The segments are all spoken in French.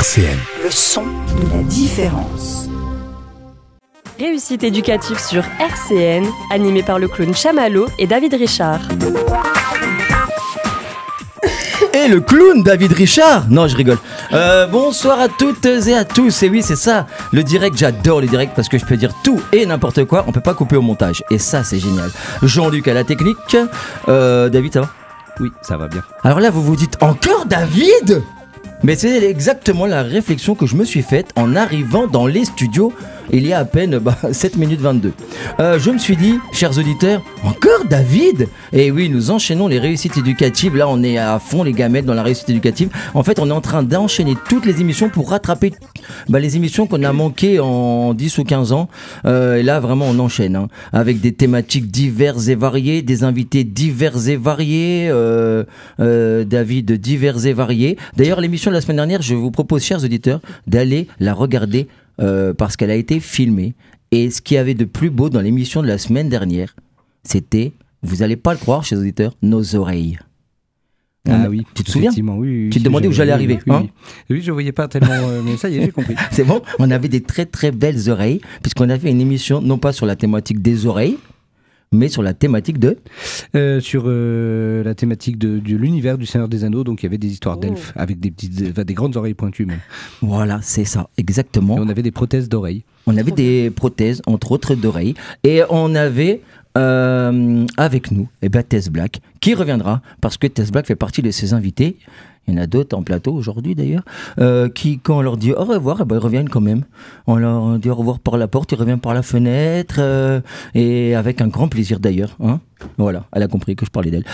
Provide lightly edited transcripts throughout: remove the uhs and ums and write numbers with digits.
RCN. Le son de la différence. Réussite éducative sur RCN, animé par le clown Chamallow et David Richard. Et le clown David Richard. Non, je rigole. Bonsoir à toutes et à tous. Et oui, c'est ça, le direct. J'adore le direct parce que je peux dire tout et n'importe quoi. On peut pas couper au montage. Et ça, c'est génial. Jean-Luc à la technique. David, ça va ? Oui, ça va bien. Alors là, vous vous dites encore David ? Mais c'est exactement la réflexion que je me suis faite en arrivant dans les studios il y a à peine 7 minutes 22. Je me suis dit, chers auditeurs, encore David ? Et oui, nous enchaînons les réussites éducatives. Là, on est à fond les gamètes dans la réussite éducative. En fait, on est en train d'enchaîner toutes les émissions pour rattraper les émissions qu'on a manquées en 10 ou 15 ans. Et là, vraiment, on enchaîne avec des thématiques diverses et variées, des invités divers et variés, David divers et variés. D'ailleurs, l'émission de la semaine dernière, je vous propose, chers auditeurs, d'aller la regarder parce qu'elle a été filmée. Et ce qu'il y avait de plus beau dans l'émission de la semaine dernière, c'était, vous n'allez pas le croire, chers auditeurs, nos oreilles. Ah oui, tu te souviens ? Oui, tu te demandais où j'allais arriver. Oui, je ne voyais pas tellement, mais ça y est, j'ai compris. C'est bon, on avait des très très belles oreilles, puisqu'on a fait une émission, non pas sur la thématique des oreilles, mais sur la thématique de... sur la thématique de l'univers du Seigneur des Anneaux, donc il y avait des histoires d'elfes, avec des grandes oreilles pointues même. Voilà, c'est ça, exactement. Et on avait des prothèses d'oreilles. On avait des prothèses, entre autres d'oreilles, et on avait... avec nous, Tess Black, qui reviendra, parce que Tess Black fait partie de ses invités. Il y en a d'autres en plateau aujourd'hui d'ailleurs, qui, quand on leur dit au revoir, ils reviennent quand même. On leur dit au revoir par la porte, ils reviennent par la fenêtre, et avec un grand plaisir d'ailleurs. Voilà, elle a compris que je parlais d'elle.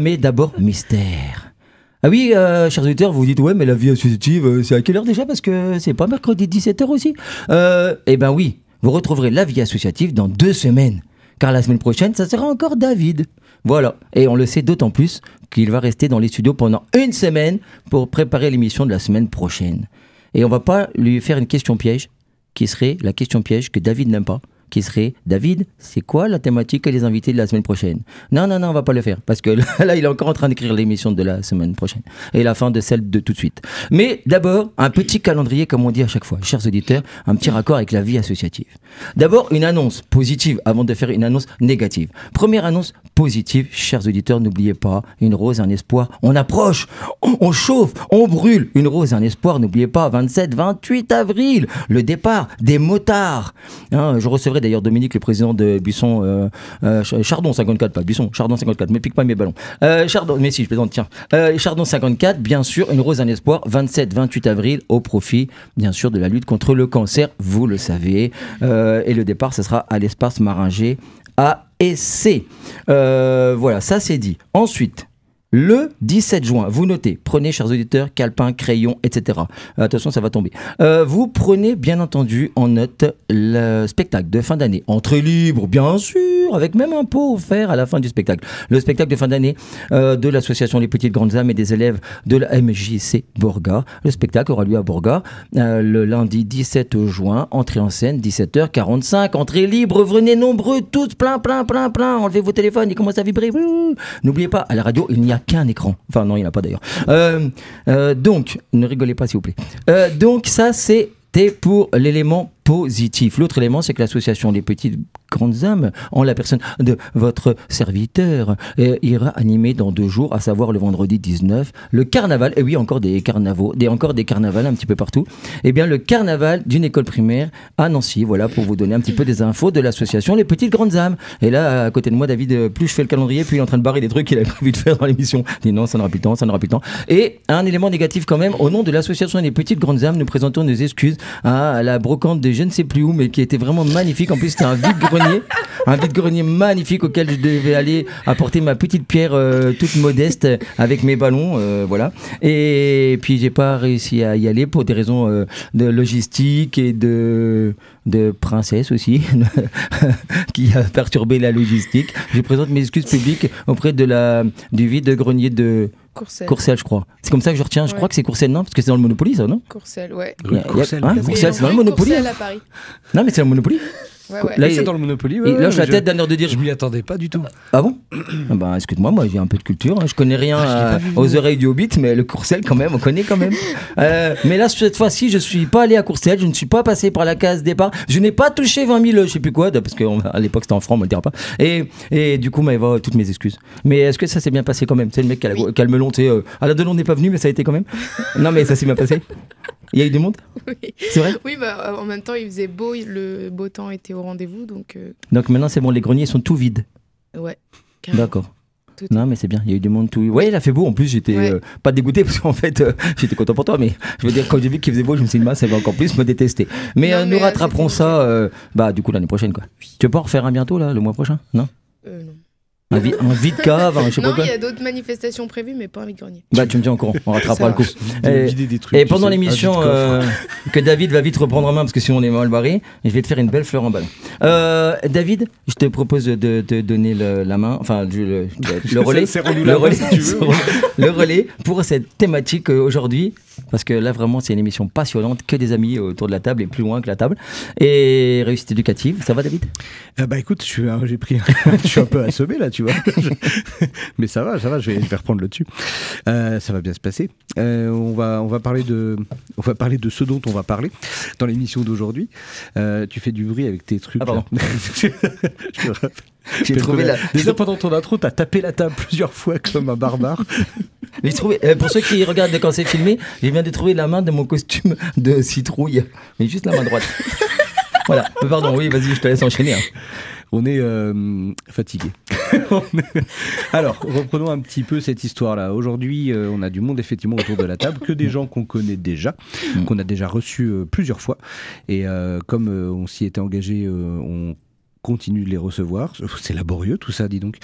Mais d'abord, mystère. Ah oui, chers auditeurs, vous vous dites, ouais, mais la vie associative, c'est à quelle heure déjà ? Parce que c'est pas mercredi 17h aussi. Eh ben oui, vous retrouverez la vie associative dans 2 semaines. Car la semaine prochaine, ça sera encore David. Voilà. Et on le sait d'autant plus qu'il va rester dans les studios pendant 1 semaine pour préparer l'émission de la semaine prochaine. Et on va pas lui faire une question piège, qui serait la question piège que David n'aime pas, qui serait, David, c'est quoi la thématique et les invités de la semaine prochaine ? Non, on va pas le faire, parce que là, il est encore en train d'écrire l'émission de la semaine prochaine, et la fin de celle de tout de suite. Mais d'abord, un petit calendrier, comme on dit à chaque fois, chers auditeurs, un petit raccord avec la vie associative. D'abord, une annonce positive, avant de faire une annonce négative. Première annonce positive, chers auditeurs, n'oubliez pas, une rose, un espoir, on approche, on chauffe, on brûle. Une rose, un espoir, n'oubliez pas, 27-28 avril, le départ des motards. Je recevrai d'ailleurs Dominique, le président de Buisson, Chardon 54, pas Buisson, Chardon 54, me pique pas mes ballons. Chardon, mais si, je plaisante, tiens. Chardon 54, bien sûr, une rose, un espoir, 27-28 avril, au profit, bien sûr, de la lutte contre le cancer, vous le savez. Et le départ, ce sera à l'espace Maringer A et C. Voilà, ça c'est dit. Ensuite, le 17 juin, vous notez, prenez, chers auditeurs, calepin, crayon, etc. Attention, ça va tomber. Vous prenez, bien entendu, en note le spectacle de fin d'année. Entrée libre, bien sûr, avec même un pot offert à la fin du spectacle. Le spectacle de fin d'année de l'association Les Petites Grandes Âmes et des élèves de la MJC Borga. Le spectacle aura lieu à Borga le lundi 17 juin. Entrée en scène, 17h45. Entrée libre, venez nombreux, tous, plein. Enlevez vos téléphones, ils commencent à vibrer. N'oubliez pas, à la radio, il n'y a qu'un écran. Enfin, non, il n'y en a pas d'ailleurs. Donc, ne rigolez pas, s'il vous plaît. Donc, ça, c'était pour l'élément positif. L'autre élément, c'est que l'association Les Petites Grandes Âmes, en la personne de votre serviteur, ira animer dans 2 jours, à savoir le vendredi 19, le carnaval. Et oui, encore des carnavals un petit peu partout. Eh bien, le carnaval d'une école primaire à Nancy. Voilà, pour vous donner un petit peu des infos de l'association Les Petites Grandes Âmes. Et là, à côté de moi, David, plus je fais le calendrier, plus il est en train de barrer des trucs qu'il avait prévu de faire dans l'émission. Il dit non, ça n'aura plus le temps, Et un élément négatif quand même, au nom de l'association Les Petites Grandes Âmes, nous présentons nos excuses à la brocante de je ne sais plus où, mais qui était vraiment magnifique. En plus, c'était un vide-grenier magnifique auquel je devais aller apporter ma petite pierre toute modeste avec mes ballons, voilà. Et puis, j'ai pas réussi à y aller pour des raisons de logistique et de princesse aussi, qui a perturbé la logistique. Je présente mes excuses publiques auprès du vide-grenier de Courcelles, je crois. C'est comme ça que je retiens. Je crois que c'est Courcelles, non ? Parce que c'est dans le Monopoly, ça, non ? Courcelles, ouais. Courcelles, c'est dans le Monopoly. Courcelles à Paris. Non, mais c'est dans le Monopoly. Ouais. Là, C'est dans le Monopoly. il lâche la tête d'un air de dire. Je m'y attendais pas du tout. Ah bon? Bah, excuse-moi, moi j'ai un peu de culture. Hein. Je connais rien aux oreilles du Hobbit, mais le Courcelles quand même, on connaît quand même. Mais là, cette fois-ci, je suis pas allé à Courcelles, je ne suis pas passé par la case départ. Je n'ai pas touché 20 000, je sais plus quoi, parce qu'à l'époque c'était en francs, on ne le dira pas. Et du coup, Maëva, toutes mes excuses. Mais est-ce que ça s'est bien passé quand même? C'est le mec qui a le melon, tu sais. À la Delon n'est pas venu, mais ça a été quand même. Non, mais ça s'est bien passé. Il y a eu du monde? Oui. C'est vrai? Oui, bah, en même temps, il faisait beau, le beau temps était au rendez-vous, donc... Donc maintenant, c'est bon, les greniers sont tout vides. Ouais, carrément. D'accord. Tout Non, mais c'est bien, il y a eu du monde tout. Ouais, il a fait beau. En plus, j'étais pas dégoûté parce qu'en fait, j'étais content pour toi. Mais je veux dire, quand j'ai vu qu'il faisait beau, je me suis dit, ça va encore plus me détester. Mais Non, nous mais, rattraperons c'était ça, du coup, l'année prochaine, quoi. Tu veux pas en refaire un bientôt, là, le mois prochain? Non? Non. Un vide cave, je sais pas Non, quoi. il y a d'autres manifestations prévues, mais pas un vide-grenier. Bah, tu me tiens au courant, on rattrapera le coup. Vider des trucs, Et tu pendant sais, l'émission, un vide-coffre. que David va vite reprendre en main parce que sinon on est mal barré, je vais te faire une belle fleur en ballon. David, je te propose de te donner la main, enfin le relais. Serre-nous la main, si tu veux. Le relais pour cette thématique aujourd'hui. Parce que là, vraiment, c'est une émission passionnante, que des amis autour de la table et plus loin que la table. Et réussite éducative, ça va, David? Bah écoute, j'ai pris, je suis un peu assommé là, tu vois. Mais ça va, je vais reprendre le dessus. Ça va bien se passer. On va parler de ce dont on va parler dans l'émission d'aujourd'hui. Tu fais du bruit avec tes trucs. Ah pardon. J'ai trouvé déjà pendant ton intro, t'as tapé la table plusieurs fois comme un barbare. J'ai trouvé, pour ceux qui regardent quand c'est filmé, je viens de trouver la main de mon costume de citrouille, mais juste la main droite. Voilà. Pardon, oui, vas-y, je te laisse enchaîner. Hein. On est fatigué. Alors, reprenons un petit peu cette histoire-là. Aujourd'hui, on a du monde effectivement autour de la table, que des gens qu'on connaît déjà, qu'on a déjà reçus plusieurs fois. Et comme on s'y était engagé, on continue de les recevoir. C'est laborieux tout ça, dis donc.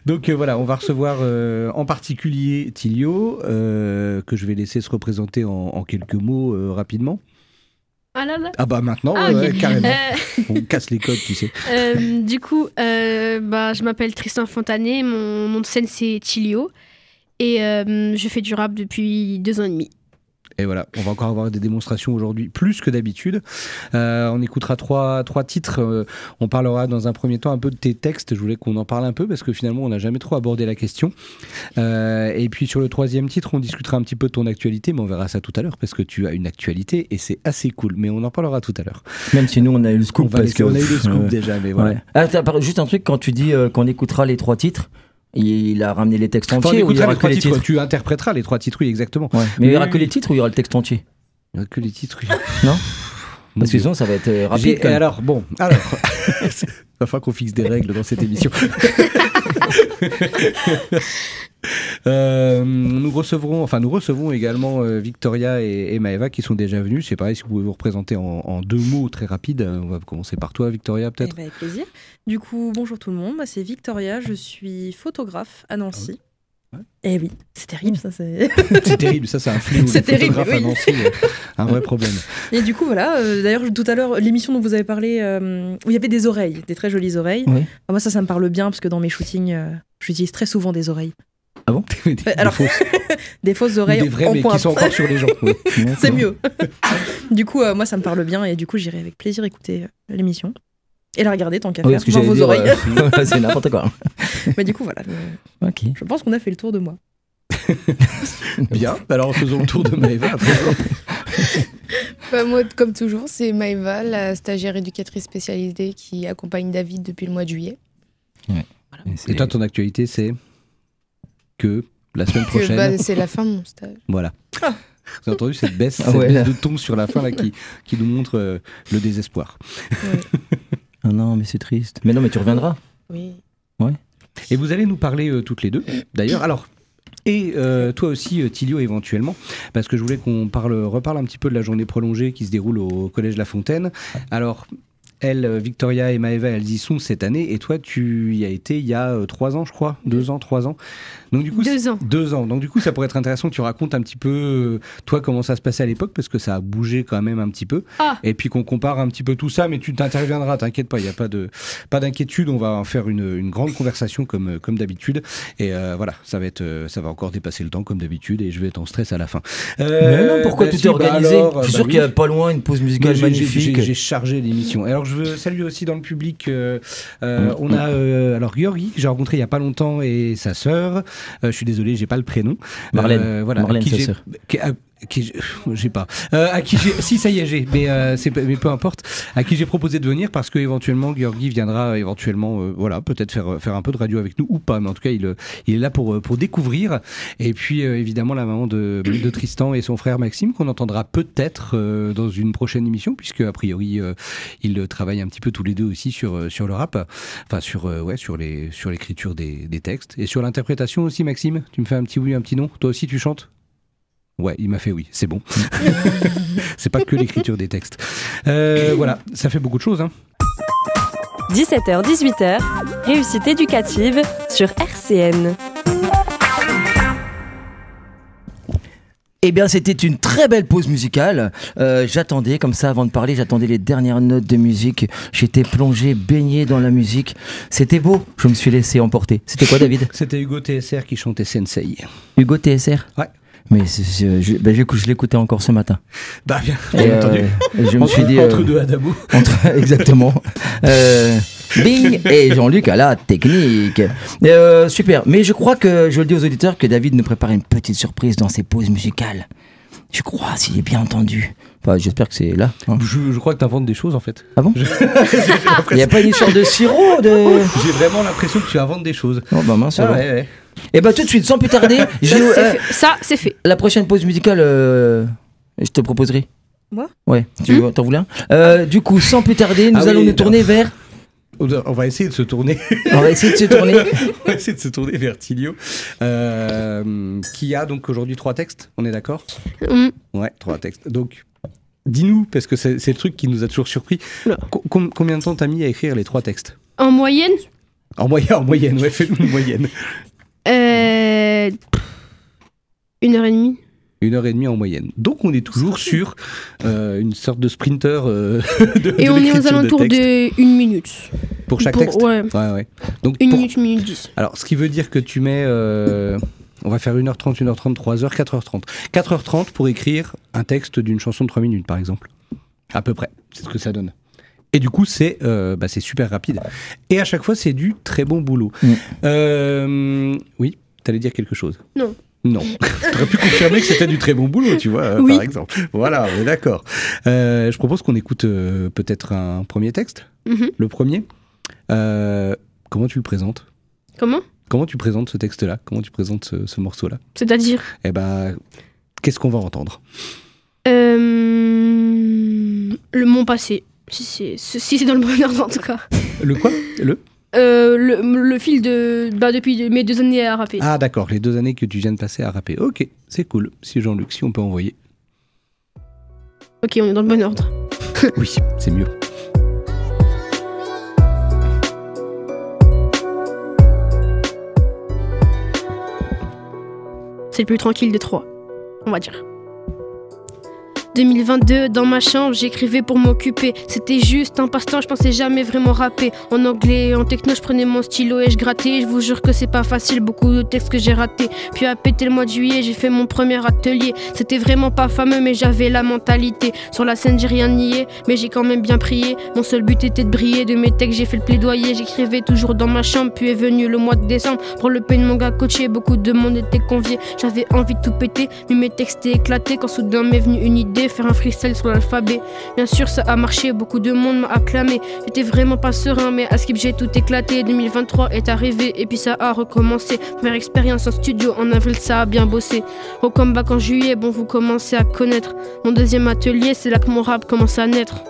Donc voilà, on va recevoir en particulier Tilio, que je vais laisser se représenter en quelques mots rapidement. Ah là là. Ah bah maintenant, okay. Carrément. On casse les codes, tu sais. Du coup, je m'appelle Tristan Fontanet, mon nom de scène c'est Tilio, et je fais du rap depuis 2 ans et demi. Et voilà, on va encore avoir des démonstrations aujourd'hui, plus que d'habitude. On écoutera trois titres. On parlera dans un premier temps un peu de tes textes. Je voulais qu'on en parle un peu parce que finalement, on n'a jamais trop abordé la question. Et puis sur le 3e titre, on discutera un petit peu de ton actualité, mais on verra ça tout à l'heure parce que tu as une actualité et c'est assez cool. Mais on en parlera tout à l'heure. Même si nous, on a eu le scoop. On a eu le scoop déjà, mais voilà. Ouais. Ah, juste un truc, quand tu dis qu'on écoutera les 3 titres, il a ramené les textes entiers ou il y aura que les titres? Tu interpréteras les 3 titres, oui, exactement. Ouais. Mais il y aura que les titres ou il y aura le texte entier? Il y aura que les titres, oui. Non? Parce que sinon, ça va être rapide. Alors, il va falloir qu'on fixe des règles dans cette émission. Nous recevons également Victoria et Maëva qui sont déjà venus. C'est pareil, si vous pouvez vous représenter en 2 mots très rapides. On va commencer par toi, Victoria, peut-être. Avec plaisir. Du coup, bonjour tout le monde. Moi, c'est Victoria. Je suis photographe à Nancy. Ouais. Et oui, c'est terrible, ça. C'est terrible, ça, c'est un fléau. C'est terrible, oui. À Nancy, un vrai problème. Et du coup, voilà. D'ailleurs, tout à l'heure, l'émission dont vous avez parlé, où il y avait des oreilles, des très jolies oreilles. Oui. Moi, ça me parle bien parce que dans mes shootings, j'utilise très souvent des oreilles. Ah bon? Alors, des fausses oreilles. Ou des vraies, mais qui sont encore sur les gens. Oui. C'est mieux. Du coup, moi, ça me parle bien et du coup, j'irai avec plaisir écouter l'émission. Et la regarder tant qu'à faire dans vos oreilles. C'est n'importe quoi. Mais du coup, voilà. Okay. Je pense qu'on a fait le tour de moi. Bien. Alors, faisons le tour de Maëva. Moi, comme toujours, c'est Maëva, la stagiaire éducatrice spécialisée qui accompagne David depuis le mois de juillet. Ouais. Voilà. Et toi, ton actualité, c'est que la semaine prochaine... c'est la fin de mon stage. Voilà. Ah. Vous avez entendu cette baisse de ton sur la fin là, qui nous montre le désespoir. Ouais. Ah non, mais c'est triste. Mais non, mais tu reviendras. Oui. Ouais. Et vous allez nous parler toutes les deux, d'ailleurs. Alors, et toi aussi, Tilio, éventuellement, parce que je voulais qu'on reparle un petit peu de la journée prolongée qui se déroule au Collège La Fontaine. Alors, elle, Victoria et Maëva, elles y sont cette année, et toi, tu y as été il y a 3 ans, je crois, 2 ans, 3 ans. Donc du coup, 2 ans. 2 ans. Donc du coup, ça pourrait être intéressant que tu racontes un petit peu, toi, comment ça se passait à l'époque, parce que ça a bougé quand même un petit peu. Ah. Et puis qu'on compare un petit peu tout ça, mais tu t'interviendras, t'inquiète pas, il n'y a pas d'inquiétude, on va en faire une grande conversation comme d'habitude. Et voilà, ça va encore dépasser le temps comme d'habitude, et je vais être en stress à la fin. Mais non, pourquoi tu t'es organisé? Je suis sûr qu'il y a pas loin une pause musicale magnifique. J'ai chargé l'émission. Alors je veux saluer aussi dans le public, on a alors Georgi, que j'ai rencontré il n'y a pas longtemps, et sa sœur. Je suis désolé, j'ai pas le prénom. Marlène. Voilà, Marlène, qui sa j'ai- sœur. j'ai pas. À qui j'ai, si ça y est, j'ai, mais peu importe. À qui j'ai proposé de venir parce que éventuellement Georgi viendra éventuellement, voilà, peut-être faire un peu de radio avec nous ou pas. Mais en tout cas, il est là pour découvrir. Et puis évidemment la maman de Tristan et son frère Maxime qu'on entendra peut-être dans une prochaine émission puisque a priori ils travaillent un petit peu tous les deux aussi sur le rap, enfin sur l'écriture des textes et sur l'interprétation aussi. Maxime, tu me fais un petit oui, un petit non. Toi aussi tu chantes? Ouais, il m'a fait oui, c'est bon. C'est pas que l'écriture des textes. Voilà, ça fait beaucoup de choses. 17h-18h, réussite éducative sur RCN. Eh bien, c'était une très belle pause musicale. J'attendais, comme ça, avant de parler, j'attendais les dernières notes de musique. J'étais plongé, baigné dans la musique. C'était beau. Je me suis laissé emporter. C'était quoi, David? C'était Hugo TSR qui chantait Sensei. Hugo TSR? Ouais. Mais je l'écoutais encore ce matin. Bah bien, Et, entendu. Je me suis dit... Entre deux Adamo. Exactement. Bing et Jean-Luc à la technique. Super. Mais je crois que, je le dis aux auditeurs, que David nous prépare une petite surprise dans ses pauses musicales. Je crois, s'il est bien entendu. Enfin, j'espère que c'est là. Hein. Je crois que tu inventes des choses en fait. Ah bon? Il n'y a pas une histoire de sirop de... J'ai vraiment l'impression que tu inventes des choses. Oh bah mince. Ah, ouais. Et bah tout de suite, sans plus tarder, Ça, c'est fait. la prochaine pause musicale, je te proposerai. Moi? Ouais, t'en voulais un? Du coup, sans plus tarder, nous allons nous tourner vers... On va essayer de se tourner. On va essayer de se tourner. On va essayer de se tourner vers Tilio, qui a donc aujourd'hui 3 textes. On est d'accord? Ouais, 3 textes. Donc, dis-nous, parce que c'est le truc qui nous a toujours surpris. Combien de temps t'as mis à écrire les 3 textes? En moyenne, En moyenne, ouais, fais-nous une moyenne. 1h30. 1h30 en moyenne. Donc on est toujours sur une sorte de sprinter Et on est aux alentours de 1 minute. Pour chaque texte? Ouais. Ouais. Donc, 1 minute, 1 minute 10. Alors, ce qui veut dire que tu mets... on va faire 1h30, 1h30, 3h, 4h30. 4h30 pour écrire un texte d'une chanson de 3 minutes, par exemple. À peu près. C'est ce que ça donne. Et du coup, c'est super rapide. Et à chaque fois, c'est du très bon boulot. Oui, t'allais dire quelque chose? Non. Non. T'aurais pu confirmer que c'était du très bon boulot, tu vois, Oui. par exemple. Voilà, on est d'accord. Je propose qu'on écoute peut-être un premier texte. Le premier. Comment tu le présentes? Comment tu présentes ce texte-là? Comment tu présentes ce morceau-là? C'est-à-dire? Eh ben, qu'est-ce qu'on va entendre? Mon passé. Si c'est dans le bon ordre, en tout cas. Le quoi? Le fil depuis mes 2 années à rapper. Ah d'accord, les 2 années que tu viens de passer à rapper. Ok, c'est cool. Si Jean-Luc, si on peut envoyer. Ok, on est dans le bon ordre. Oui, c'est mieux. C'est le plus tranquille des 3, on va dire. 2022, dans ma chambre, j'écrivais pour m'occuper. C'était juste un passe-temps, je pensais jamais vraiment rapper. En anglais, en techno, je prenais mon stylo et je grattais. Je vous jure que c'est pas facile, beaucoup de textes que j'ai ratés. Puis à péter le mois de juillet, j'ai fait mon premier atelier. C'était vraiment pas fameux, mais j'avais la mentalité. Sur la scène, j'ai rien nié, mais j'ai quand même bien prié. Mon seul but était de briller. De mes textes, j'ai fait le plaidoyer. J'écrivais toujours dans ma chambre, puis est venu le mois de décembre. Pour le pain de mon gars coaché, beaucoup de monde était convié. J'avais envie de tout péter, mais mes textes étaient éclatés. Quand soudain m'est venue une idée, faire un freestyle sur l'alphabet. Bien sûr ça a marché, beaucoup de monde m'a acclamé. J'étais vraiment pas serein, mais à Skip j'ai tout éclaté. 2023 est arrivé et puis ça a recommencé. Première expérience en studio, en avril ça a bien bossé. Au comeback en juillet, bon vous commencez à connaître. Mon deuxième atelier, c'est là que mon rap commence à naître.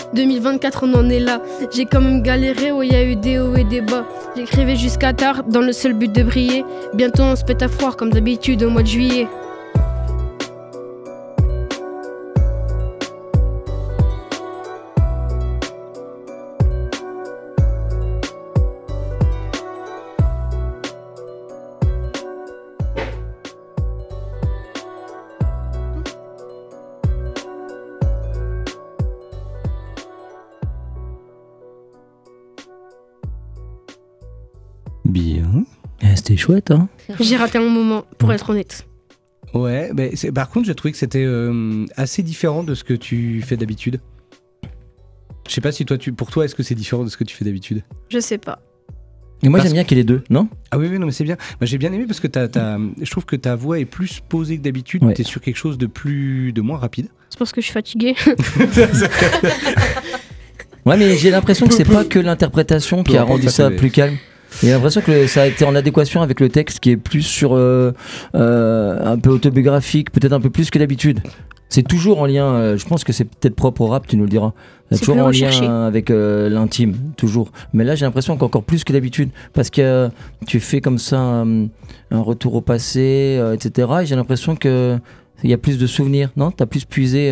« 2024, on en est là. J'ai quand même galéré, où il y a eu des hauts et des bas. J'écrivais jusqu'à tard, dans le seul but de briller. Bientôt on se pète à foire, comme d'habitude, au mois de juillet. Bien. C'était chouette, hein. J'ai raté un moment, pour être honnête. Ouais, mais par contre, j'ai trouvé que c'était assez différent de ce que tu fais d'habitude. Je sais pas si pour toi, est-ce que c'est différent de ce que tu fais d'habitude? Je sais pas. Et moi, j'aime bien qu'il y ait les deux, non? Ah oui, non, mais c'est bien. Moi, j'ai bien aimé parce que je trouve que ta voix est plus posée que d'habitude. Ouais. T'es sur quelque chose de moins rapide. C'est parce que je suis fatiguée. Ouais, mais j'ai l'impression que c'est pas que l'interprétation qui a rendu ça plus calme. J'ai l'impression que ça a été en adéquation avec le texte qui est plus sur un peu autobiographique, peut-être un peu plus que d'habitude. C'est toujours en lien, je pense que c'est peut-être propre au rap, tu nous le diras. C'est toujours en lien avec l'intime, toujours. Mais là, j'ai l'impression qu'encore plus que d'habitude, parce que tu fais comme ça un retour au passé, etc. Et j'ai l'impression qu'il y a plus de souvenirs, non? T'as plus puisé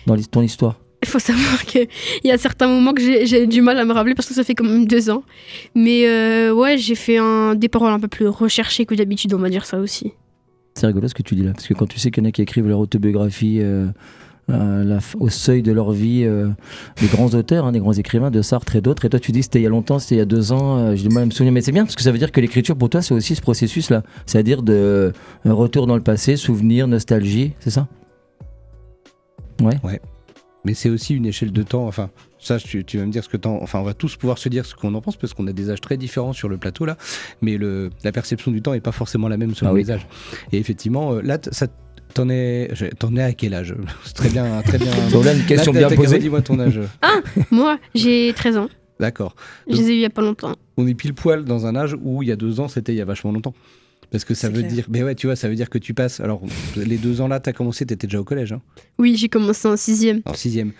dans ton histoire. Il faut savoir qu'il y a certains moments que j'ai du mal à me rappeler parce que ça fait quand même 2 ans. Mais ouais, j'ai fait des paroles un peu plus recherchées que d'habitude, on va dire ça aussi. C'est rigolo ce que tu dis là, parce que quand tu sais qu'il y en a qui écrivent leur autobiographie au seuil de leur vie, des grands auteurs, hein, des grands écrivains de Sartre et d'autres, et toi tu dis c'était il y a longtemps, c'était il y a 2 ans, j'ai du mal à me souvenir, mais c'est bien parce que ça veut dire que l'écriture pour toi c'est aussi ce processus là, c'est-à-dire de retour dans le passé, souvenir, nostalgie, c'est ça? Ouais. Mais c'est aussi une échelle de temps, enfin, ça tu vas me dire ce que on va tous pouvoir se dire ce qu'on en pense parce qu'on a des âges très différents sur le plateau là, mais la perception du temps n'est pas forcément la même selon les âges. Et effectivement, là, t'en es à quel âge? C'est très bien. Là, une question bien posée. Dis-moi ton âge. Ah, moi, j'ai 13 ans. D'accord. Je les ai eu il y a pas longtemps. On est pile poil dans un âge où il y a 2 ans, c'était il y a vachement longtemps. Parce que ça veut dire, mais ouais, tu vois, ça veut dire que tu passes. Alors, les 2 ans là, t'as commencé, t'étais déjà au collège, hein? Oui, j'ai commencé en 6e. En 6e.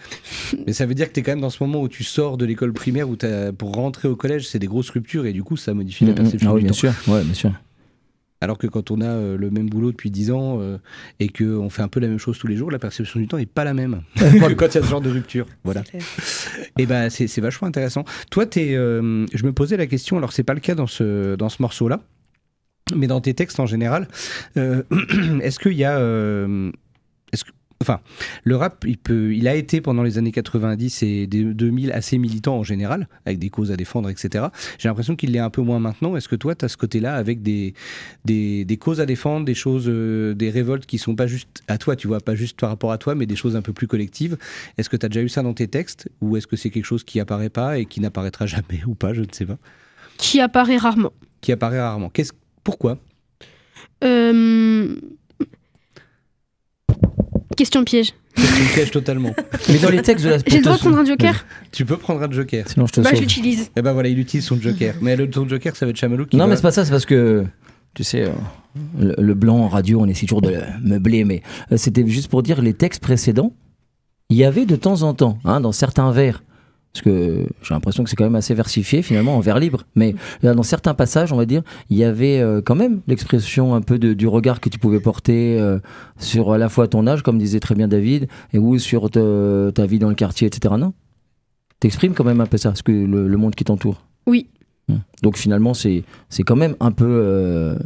Mais ça veut dire que t'es quand même dans ce moment où tu sors de l'école primaire, où pour rentrer au collège, c'est des grosses ruptures et du coup, ça modifie la perception du bien temps. sûr. Ouais, bien sûr. Alors que quand on a le même boulot depuis 10 ans et qu'on fait un peu la même chose tous les jours, la perception du temps n'est pas la même que quand il y a ce genre de rupture. Voilà. Et bah, c'est vachement intéressant. Toi, je me posais la question, alors c'est pas le cas dans ce morceau-là, mais dans tes textes en général, est-ce qu'il y a... Enfin, le rap, il a été pendant les années 90 et 2000 assez militant en général, avec des causes à défendre, etc. J'ai l'impression qu'il l'est un peu moins maintenant. Est-ce que toi, tu as ce côté-là avec des causes à défendre, des choses, des révoltes qui sont pas juste à toi, tu vois, pas juste par rapport à toi, mais des choses un peu plus collectives? Est-ce que tu as déjà eu ça dans tes textes ou est-ce que c'est quelque chose qui apparaît pas et qui n'apparaîtra jamais ou pas, je ne sais pas? Qui apparaît rarement. Qui apparaît rarement. Pourquoi? Question piège. Question piège totalement. Mais dans les textes de la... J'ai le droit de prendre un joker? Tu peux prendre un joker. Sinon je te sauve. Je l'utilise. Et ben voilà, il utilise son joker. Mais ton joker, ça va être Chamallow qui Non, mais c'est pas ça, c'est parce que, tu sais, le blanc en radio, on essaie toujours de le meubler, mais c'était juste pour dire les textes précédents, il y avait de temps en temps, hein, dans certains vers, parce que j'ai l'impression que c'est quand même assez versifié finalement en vers libre, mais dans certains passages, on va dire, il y avait quand même l'expression un peu du regard que tu pouvais porter sur à la fois ton âge, comme disait très bien David, et ou sur ta vie dans le quartier, etc. Non? T'exprimes quand même un peu ça, ce que le monde qui t'entoure. Oui. Donc finalement, c'est quand même un peu...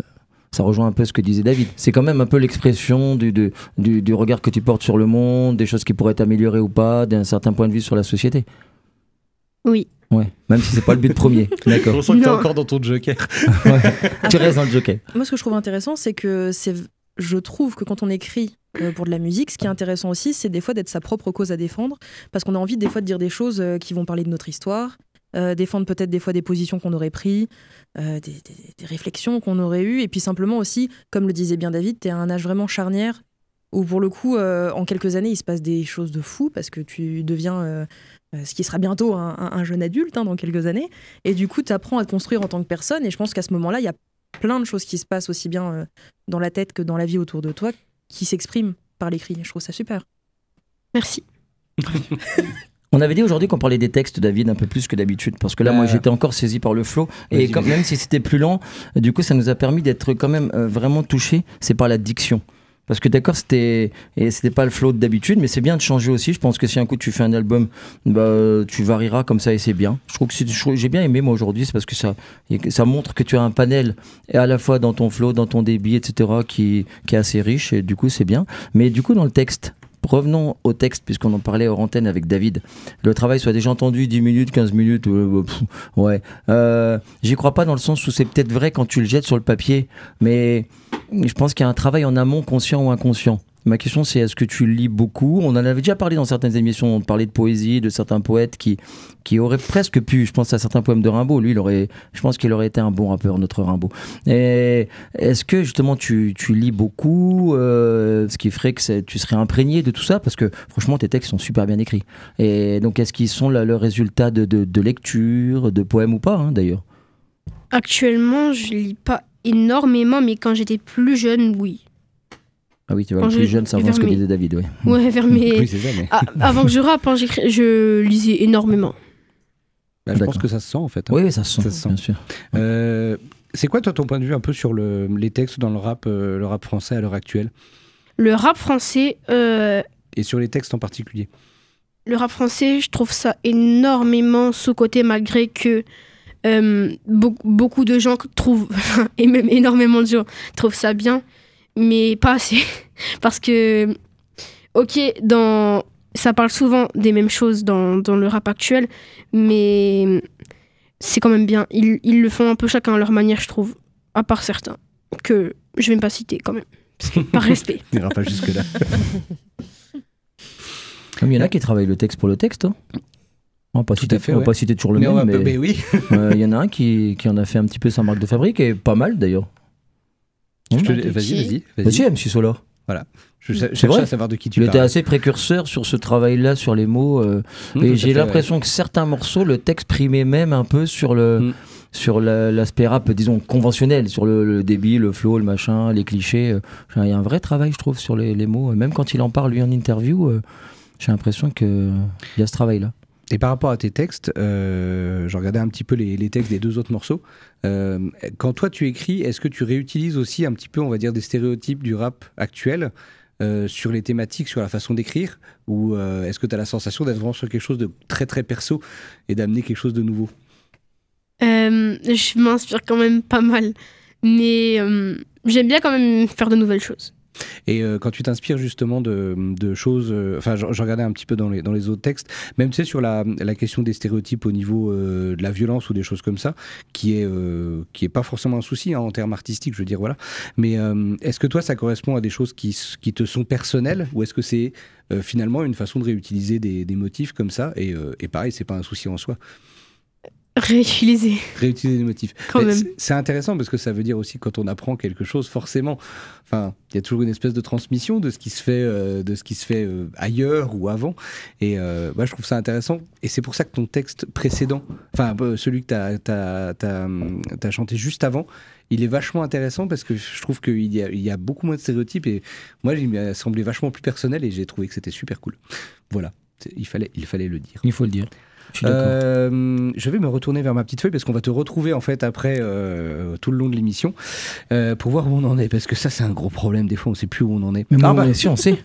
ça rejoint un peu ce que disait David. C'est quand même un peu l'expression du regard que tu portes sur le monde, des choses qui pourraient t'améliorer ou pas, d'un certain point de vue sur la société. Oui. Ouais, même si c'est pas le but premier. D'accord. Je sens que t'es encore dans ton joker. Ouais. Tu restes dans le joker. Moi, ce que je trouve intéressant, c'est que je trouve que quand on écrit pour de la musique, ce qui est intéressant aussi, c'est des fois d'être sa propre cause à défendre, parce qu'on a envie des fois de dire des choses qui vont parler de notre histoire, défendre peut-être des fois des positions qu'on aurait prises, des réflexions qu'on aurait eues, et puis simplement aussi, comme le disait bien David, t'es à un âge vraiment charnière, où pour le coup, en quelques années, il se passe des choses de fou, parce que tu deviens... ce qui sera bientôt un jeune adulte dans quelques années. Et du coup, tu apprends à te construire en tant que personne. Et je pense qu'à ce moment-là, il y a plein de choses qui se passent aussi bien dans la tête que dans la vie autour de toi qui s'expriment par l'écrit. Je trouve ça super. Merci. On avait dit aujourd'hui qu'on parlait des textes, David, un peu plus que d'habitude, parce que là, moi, j'étais encore saisi par le flow, et même si c'était plus lent, du coup, ça nous a permis d'être quand même vraiment touchés, c'est par la diction. Parce que d'accord, c'était pas le flow d'habitude, mais c'est bien de changer aussi. Je pense que si un coup tu fais un album, tu varieras comme ça et c'est bien. Je trouve que j'ai bien aimé moi aujourd'hui, c'est parce que ça montre que tu as un panel, et à la fois dans ton flow, dans ton débit, etc., qui est assez riche, et du coup c'est bien. Mais du coup dans le texte, revenons au texte, puisqu'on en parlait hors antenne avec David. Le travail soit déjà entendu 10 minutes, 15 minutes, ouais. J'y crois pas dans le sens où c'est peut-être vrai quand tu le jettes sur le papier, mais je pense qu'il y a un travail en amont, conscient ou inconscient. Ma question, c'est est-ce que tu lis beaucoup? On en avait déjà parlé dans certaines émissions, on parlait de poésie, de certains poètes qui auraient presque pu, je pense à certains poèmes de Rimbaud, lui, je pense qu'il aurait été un bon rappeur, notre Rimbaud. Et est-ce que justement tu lis beaucoup, ce qui ferait que tu serais imprégné de tout ça? Parce que franchement, tes textes sont super bien écrits. Et donc, est-ce qu'ils sont le résultat de lecture, de poèmes ou pas, hein, d'ailleurs? Actuellement, je lis pas énormément, mais quand j'étais plus jeune, oui. Ah oui, tu vois, le plus jeune, ça avance ce que disait David, oui. Ouais, vers mes... Oui, c'est ça, mais... avant que je rappe, hein, je lisais énormément. Bah, je pense que ça se sent, en fait. Hein. Oui, ça se sent, bien sûr. C'est quoi, toi, ton point de vue un peu sur les textes dans le rap français à l'heure actuelle? Le rap français... Et sur les textes en particulier? Le rap français, je trouve ça énormément sous-coté, malgré que beaucoup de gens trouvent, et même énormément de gens trouvent ça bien, mais pas assez. Parce que, ok, ça parle souvent des mêmes choses dans le rap actuel, mais c'est quand même bien. Ils le font un peu chacun à leur manière, je trouve, à part certains, que je vais même pas citer quand même, parce que, par respect. On n'ira pas jusque-là. Il y en a qui travaillent le texte pour le texte, hein. On va pas citer toujours le même, mais oui. Il y en a un qui en a fait un petit peu sa marque de fabrique, et pas mal d'ailleurs. Vas-y. MC Solar. Voilà. Je cherche à savoir de qui tu parles. Il était assez précurseur sur ce travail-là, sur les mots. Et j'ai l'impression que certains morceaux, le texte primait même un peu sur l'aspect rap, disons, conventionnel, sur le débit, le flow, le machin, les clichés. Il y a un vrai travail, je trouve, sur les mots. Même quand il en parle, lui, en interview, j'ai l'impression qu'il y a ce travail-là. Et par rapport à tes textes, je regardais un petit peu les textes des deux autres morceaux. Quand toi tu écris, est-ce que tu réutilises aussi un petit peu, on va dire, des stéréotypes du rap actuel sur les thématiques, sur la façon d'écrire? Ou est-ce que tu as la sensation d'être vraiment sur quelque chose de très très perso et d'amener quelque chose de nouveau? Je m'inspire quand même pas mal. Mais j'aime bien quand même faire de nouvelles choses. Et quand tu t'inspires justement de choses, enfin je regardais un petit peu dans les autres textes, même tu sais sur la question des stéréotypes au niveau de la violence ou des choses comme ça, qui est pas forcément un souci hein, en termes artistiques, je veux dire voilà. Mais est-ce que toi ça correspond à des choses qui te sont personnelles ou est-ce que c'est finalement une façon de réutiliser des motifs comme ça et pareil c'est pas un souci en soi? Réutiliser des motifs. Quand même. C'est intéressant parce que ça veut dire aussi quand on apprend quelque chose, forcément, enfin, il y a toujours une espèce de transmission de ce qui se fait, ailleurs ou avant. Et moi, je trouve ça intéressant. Et c'est pour ça que ton texte précédent, enfin celui que t'as chanté juste avant, il est vachement intéressant parce que je trouve qu'il y a beaucoup moins de stéréotypes. Et moi, il m'a semblé vachement plus personnel et j'ai trouvé que c'était super cool. Voilà, il fallait le dire. Il faut le dire. Je vais me retourner vers ma petite feuille parce qu'on va te retrouver en fait après tout le long de l'émission pour voir où on en est parce que ça c'est un gros problème des fois on sait plus où on en est. Mais si on sait.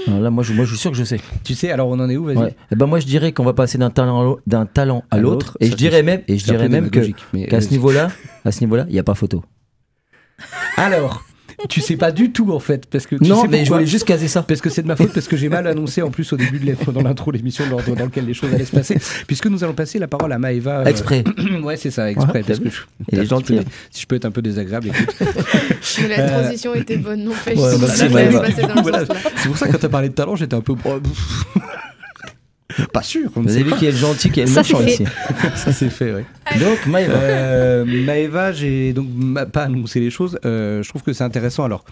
Alors là moi je suis sûr que je sais. Tu sais alors on en est où vas-y. Ouais. Et ben moi je dirais qu'on va passer d'un talent à l'autre et je dirais même qu'à ce niveau-là il y a pas photo. Alors tu sais pas du tout en fait parce que non mais je voulais juste caser ça parce que c'est de ma faute parce que j'ai mal annoncé en plus au début dans l'intro de l'émission l'ordre dans lequel les choses allaient se passer puisque nous allons passer la parole à Maëva exprès ouais c'est ça exprès parce que il est gentil si je peux être un peu désagréable écoute. Mais la transition était bonne non fait c'est pour ça que quand t'as parlé de talent j'étais un peu pas sûr. Vous avez vu qui est le gentil, qui est le méchant ici. Ça c'est fait, oui. Donc Maëva, j'ai donc pas annoncé les choses. Je trouve que c'est intéressant. Alors,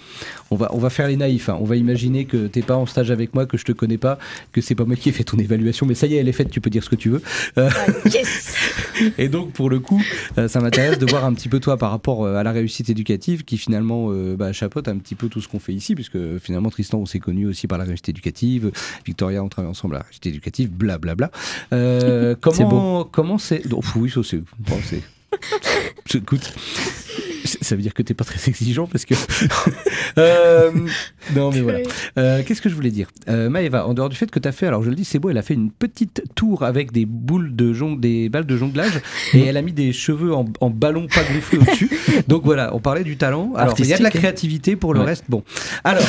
on va faire les naïfs. Hein. On va imaginer que t'es pas en stage avec moi, que je te connais pas, que c'est pas moi qui ai fait ton évaluation, mais ça y est, elle est faite. Tu peux dire ce que tu veux. Yes. Et donc pour le coup, ça m'intéresse de voir un petit peu toi par rapport à la réussite éducative, qui finalement chapeaute un petit peu tout ce qu'on fait ici, puisque finalement Tristan, on s'est connus aussi par la réussite éducative. Victoria, on travaille ensemble à la réussite éducative. Blablabla. Comment c'est. Oh, oui, ça c'est. Écoute. Ça veut dire que t'es pas très exigeant parce que. Non, mais voilà. Qu'est-ce que je voulais dire Maëva, en dehors du fait que t'as fait, alors je le dis, c'est beau, elle a fait une petite tour avec des balles de jonglage et elle a mis des cheveux en ballon pas gonflé au-dessus. Donc voilà, on parlait du talent. Alors il y a de la créativité pour le reste. Bon, alors.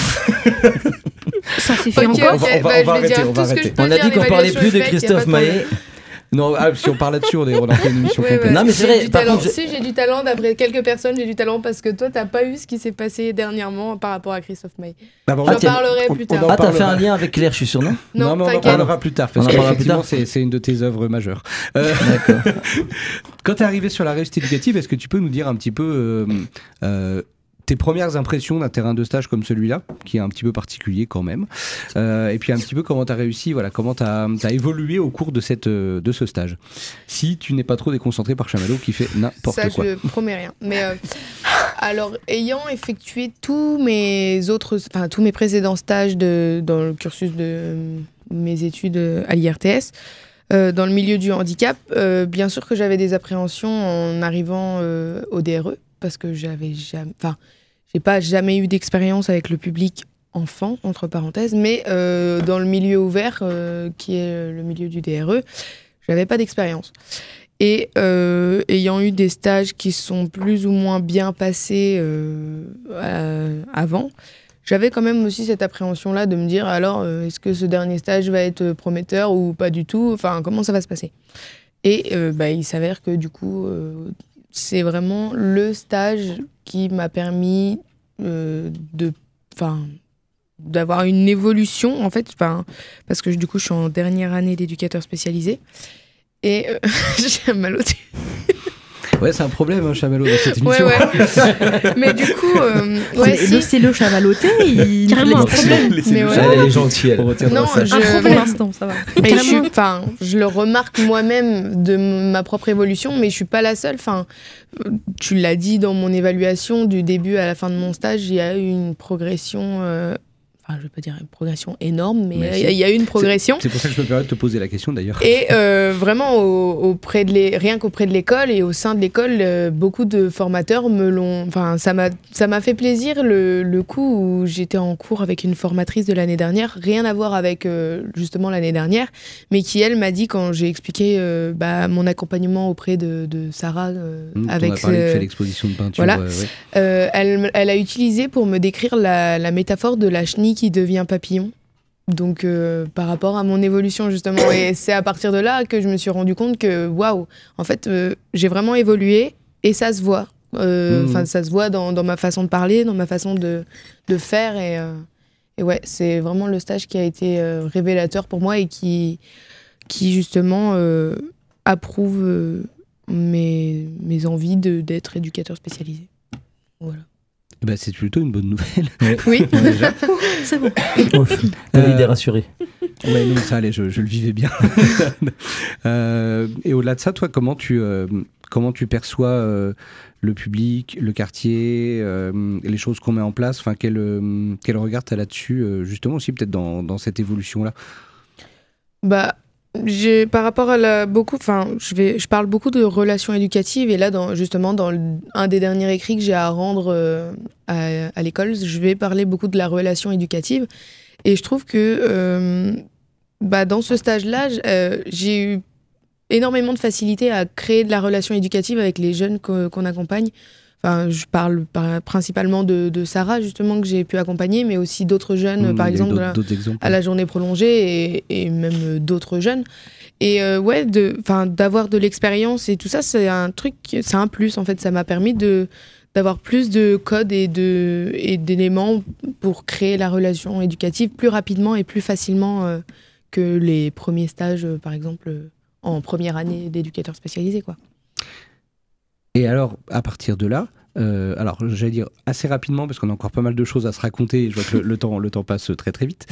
Ça s'est fait Ok, encore. on va arrêter. On a dit qu'on parlait plus de Christophe Maé. Non, si on parle là-dessus, on en fait une émission Ouais, complète. Non, mais c'est vrai, par contre, Si j'ai du talent, d'après quelques personnes, j'ai du talent parce que toi, t'as pas eu ce qui s'est passé dernièrement par rapport à Christophe Maé. Ah, bon, J'en tiens, parlerai plus tard. Ah, t'as fait un lien avec Claire, je suis sûr, non? Non, mais on en t'inquiète. parlera plus tard parce On en que parlera plus effectivement, c'est une de tes œuvres majeures. D'accord. Quand tu es arrivé sur la réussite éducative, est-ce que tu peux nous dire un petit peu tes premières impressions d'un terrain de stage comme celui-là, qui est un petit peu particulier quand même, et puis un petit peu comment tu as réussi, voilà, comment tu as évolué au cours de ce stage. Si tu n'es pas trop déconcentré par Chamallow qui fait n'importe quoi. Ça, je promets rien. Mais alors, ayant effectué tous mes précédents stages dans le cursus de mes études à l'IRTS, dans le milieu du handicap, bien sûr que j'avais des appréhensions en arrivant au DRE, parce que j'ai pas jamais eu d'expérience avec le public enfant, entre parenthèses, mais dans le milieu ouvert, qui est le milieu du DRE, j'avais pas d'expérience. Et ayant eu des stages qui sont plus ou moins bien passés avant, j'avais quand même aussi cette appréhension-là de me dire, alors, est-ce que ce dernier stage va être prometteur ou pas du tout? Enfin, comment ça va se passer? Et il s'avère que du coup, c'est vraiment le stage qui m'a permis d'avoir une évolution, en fait, parce que du coup, je suis en dernière année d'éducateur spécialisé. Et j'ai mal au dessus. Ouais, c'est un problème, hein, Chamallow, dans cette émission. Ouais. Mais du coup, Laissez-le chamalloter, il Carrément un problème. Mais ouais. Elle est gentille, elle. On retiendra Non, ça. pour l'instant, ça va. Et je le remarque moi-même de ma propre évolution, mais je suis pas la seule. Tu l'as dit dans mon évaluation, du début à la fin de mon stage, il y a eu une progression. Je vais pas dire une progression énorme, mais il y a eu une progression. C'est pour ça que je me permets de te poser la question d'ailleurs. Et vraiment, rien qu'auprès de l'école et au sein de l'école, beaucoup de formateurs me l'ont. Enfin, ça m'a fait plaisir le coup où j'étais en cours avec une formatrice de l'année dernière, rien à voir avec justement l'année dernière, mais qui elle m'a dit quand j'ai expliqué mon accompagnement auprès de Sarah avec. On a parlé de faire l'exposition de peinture. Voilà. Elle a utilisé pour me décrire la métaphore de la chenille qui devient papillon. Donc, par rapport à mon évolution, justement. Et c'est à partir de là que je me suis rendu compte que, waouh, en fait, j'ai vraiment évolué et ça se voit. Ça se voit dans ma façon de parler, dans ma façon de faire. Et ouais, c'est vraiment le stage qui a été révélateur pour moi et qui justement, approuve mes envies d'être éducateur spécialisé. Voilà. C'est plutôt une bonne nouvelle. Oui, déjà. C'est bon. David est rassuré. Ouais, non, ça allait, je le vivais bien. Et au-delà de ça, toi, comment tu perçois le public, le quartier, les choses qu'on met en place? Enfin, quel regard tu as là-dessus, justement aussi peut-être dans cette évolution-là? Par rapport à je parle beaucoup de relations éducatives et là, justement, dans un des derniers écrits que j'ai à rendre à l'école, je vais parler beaucoup de la relation éducative. Et je trouve que dans ce stage-là, j'ai eu énormément de facilité à créer de la relation éducative avec les jeunes qu'on accompagne. Enfin, je parle principalement de Sarah, justement, que j'ai pu accompagner, mais aussi d'autres jeunes, par exemple, à la journée prolongée et même d'autres jeunes. Et d'avoir de l'expérience et tout ça, c'est un plus, en fait. Ça m'a permis d'avoir plus de codes et d'éléments pour créer la relation éducative plus rapidement et plus facilement que les premiers stages, par exemple, en première année d'éducateur spécialisé, quoi. Et alors, à partir de là, j'allais dire assez rapidement, parce qu'on a encore pas mal de choses à se raconter, et je vois que le temps passe très très vite.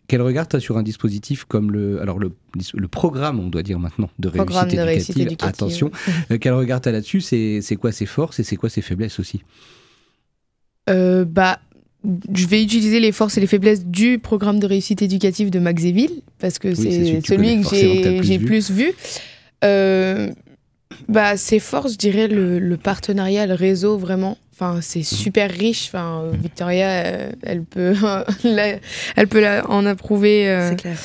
Quel regard tu as sur un dispositif comme le programme, on doit dire maintenant, de réussite éducative. Attention, quel regard tu as là-dessus? C'est quoi ses forces et c'est quoi ses faiblesses aussi? Je vais utiliser les forces et les faiblesses du programme de réussite éducative de Max Zéville, parce que c'est celui que j'ai plus vu. C'est fort, je dirais, le partenariat, le réseau, vraiment. Enfin, c'est super riche. Enfin, Victoria, elle peut, elle peut en approuver. C'est clair.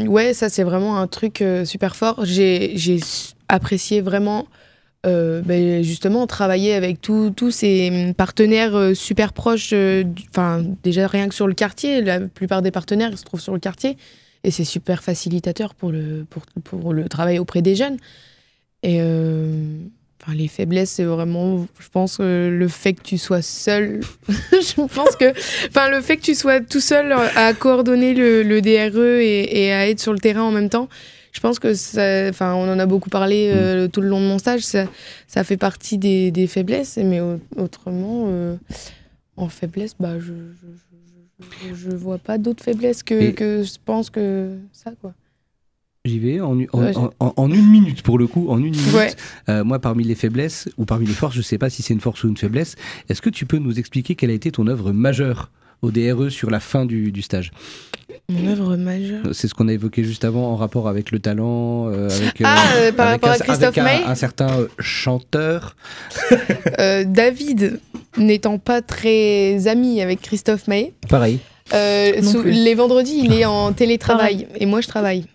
Ouais, ça, c'est vraiment un truc super fort. J'ai apprécié vraiment, justement, travailler avec tous ces partenaires super proches. Enfin, déjà, rien que sur le quartier. La plupart des partenaires, ils se trouvent sur le quartier. Et c'est super facilitateur pour le travail auprès des jeunes. Et les faiblesses, c'est vraiment, je pense, le fait que tu sois seul. Je pense que, le fait que tu sois tout seul à coordonner le DRE et à être sur le terrain en même temps, je pense que on en a beaucoup parlé tout le long de mon stage. Ça fait partie des faiblesses, mais autrement, en faiblesse, je vois pas d'autres faiblesses que je pense que ça, quoi. J'y vais en une minute, pour le coup, en une minute. Ouais. Moi, parmi les faiblesses ou parmi les forces, je ne sais pas si c'est une force ou une faiblesse, est-ce que tu peux nous expliquer quelle a été ton œuvre majeure au DRE sur la fin du stage? Mon œuvre majeure. C'est ce qu'on a évoqué juste avant en rapport avec le talent, par rapport à Christophe Maé, un certain chanteur. David, n'étant pas très ami avec Christophe Maé. Pareil. Les vendredis, il est en télétravail et moi je travaille.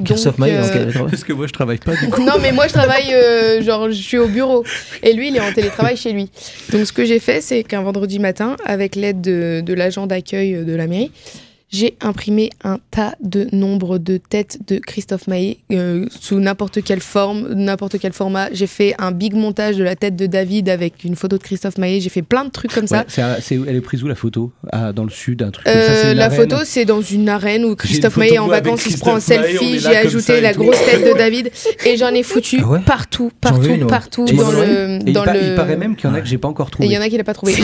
Christophe Maé, en télétravail. Parce que moi je travaille pas du coup. Non, mais moi je travaille, je suis au bureau. Et lui, il est en télétravail chez lui. Donc ce que j'ai fait, c'est qu'un vendredi matin, avec l'aide de l'agent d'accueil de la mairie, j'ai imprimé un tas de nombres de têtes de Christophe Maé sous n'importe quelle forme, n'importe quel format. J'ai fait un big montage de la tête de David avec une photo de Christophe Maé. J'ai fait plein de trucs comme ça. Elle est prise où la photo? Dans le sud, un truc comme ça? La photo, c'est dans une arène où Christophe Maé est en vacances, il se prend en selfie. J'ai ajouté la grosse tête de David et j'en ai foutu partout dans le. Il paraît même qu'il y en a que j'ai pas encore trouvé. Il y en a qui l'a pas trouvé.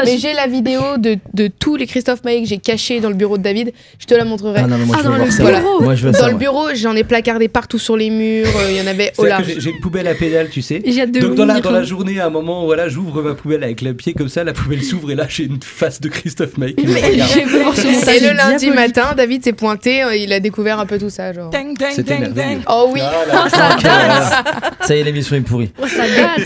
Mais j'ai la vidéo de tous les Christophe Maé que j'ai cachés dans le bureau de David, je te la montrerai. Moi, je veux voir ça. Voilà. Moi, je veux dans ça, le bureau, j'en ai placardé partout sur les murs, il y en avait au large. J'ai une poubelle à pédale, tu sais. J'ai hâte de Donc dans la journée, à un moment, voilà, j'ouvre ma poubelle avec le pied comme ça, la poubelle s'ouvre et là j'ai une face de Christophe Maé qui me regarde. Et le lundi matin, David s'est pointé, il a découvert un peu tout ça, genre. C'était merveilleux. Oh oui. Ça y est, l'émission est pourrie.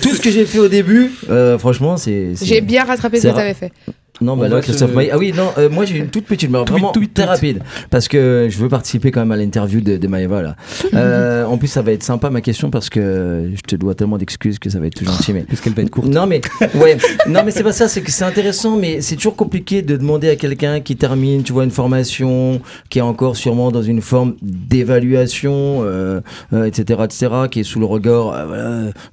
Tout ce que j'ai fait au début, franchement, c'est. J'ai bien rattrapé ce que t'avais fait. Non, là, Christophe Maé. Ah oui, non, moi j'ai une toute petite, mais vraiment très rapide. Parce que je veux participer quand même à l'interview de Maëva, là. En plus, ça va être sympa ma question parce que je te dois tellement d'excuses que ça va être tout gentil. Mais... Parce qu'elle va être courte. Non, mais c'est pas ça, c'est que c'est intéressant, mais c'est toujours compliqué de demander à quelqu'un qui termine, tu vois, une formation, qui est encore sûrement dans une forme d'évaluation, etc., qui est sous le regard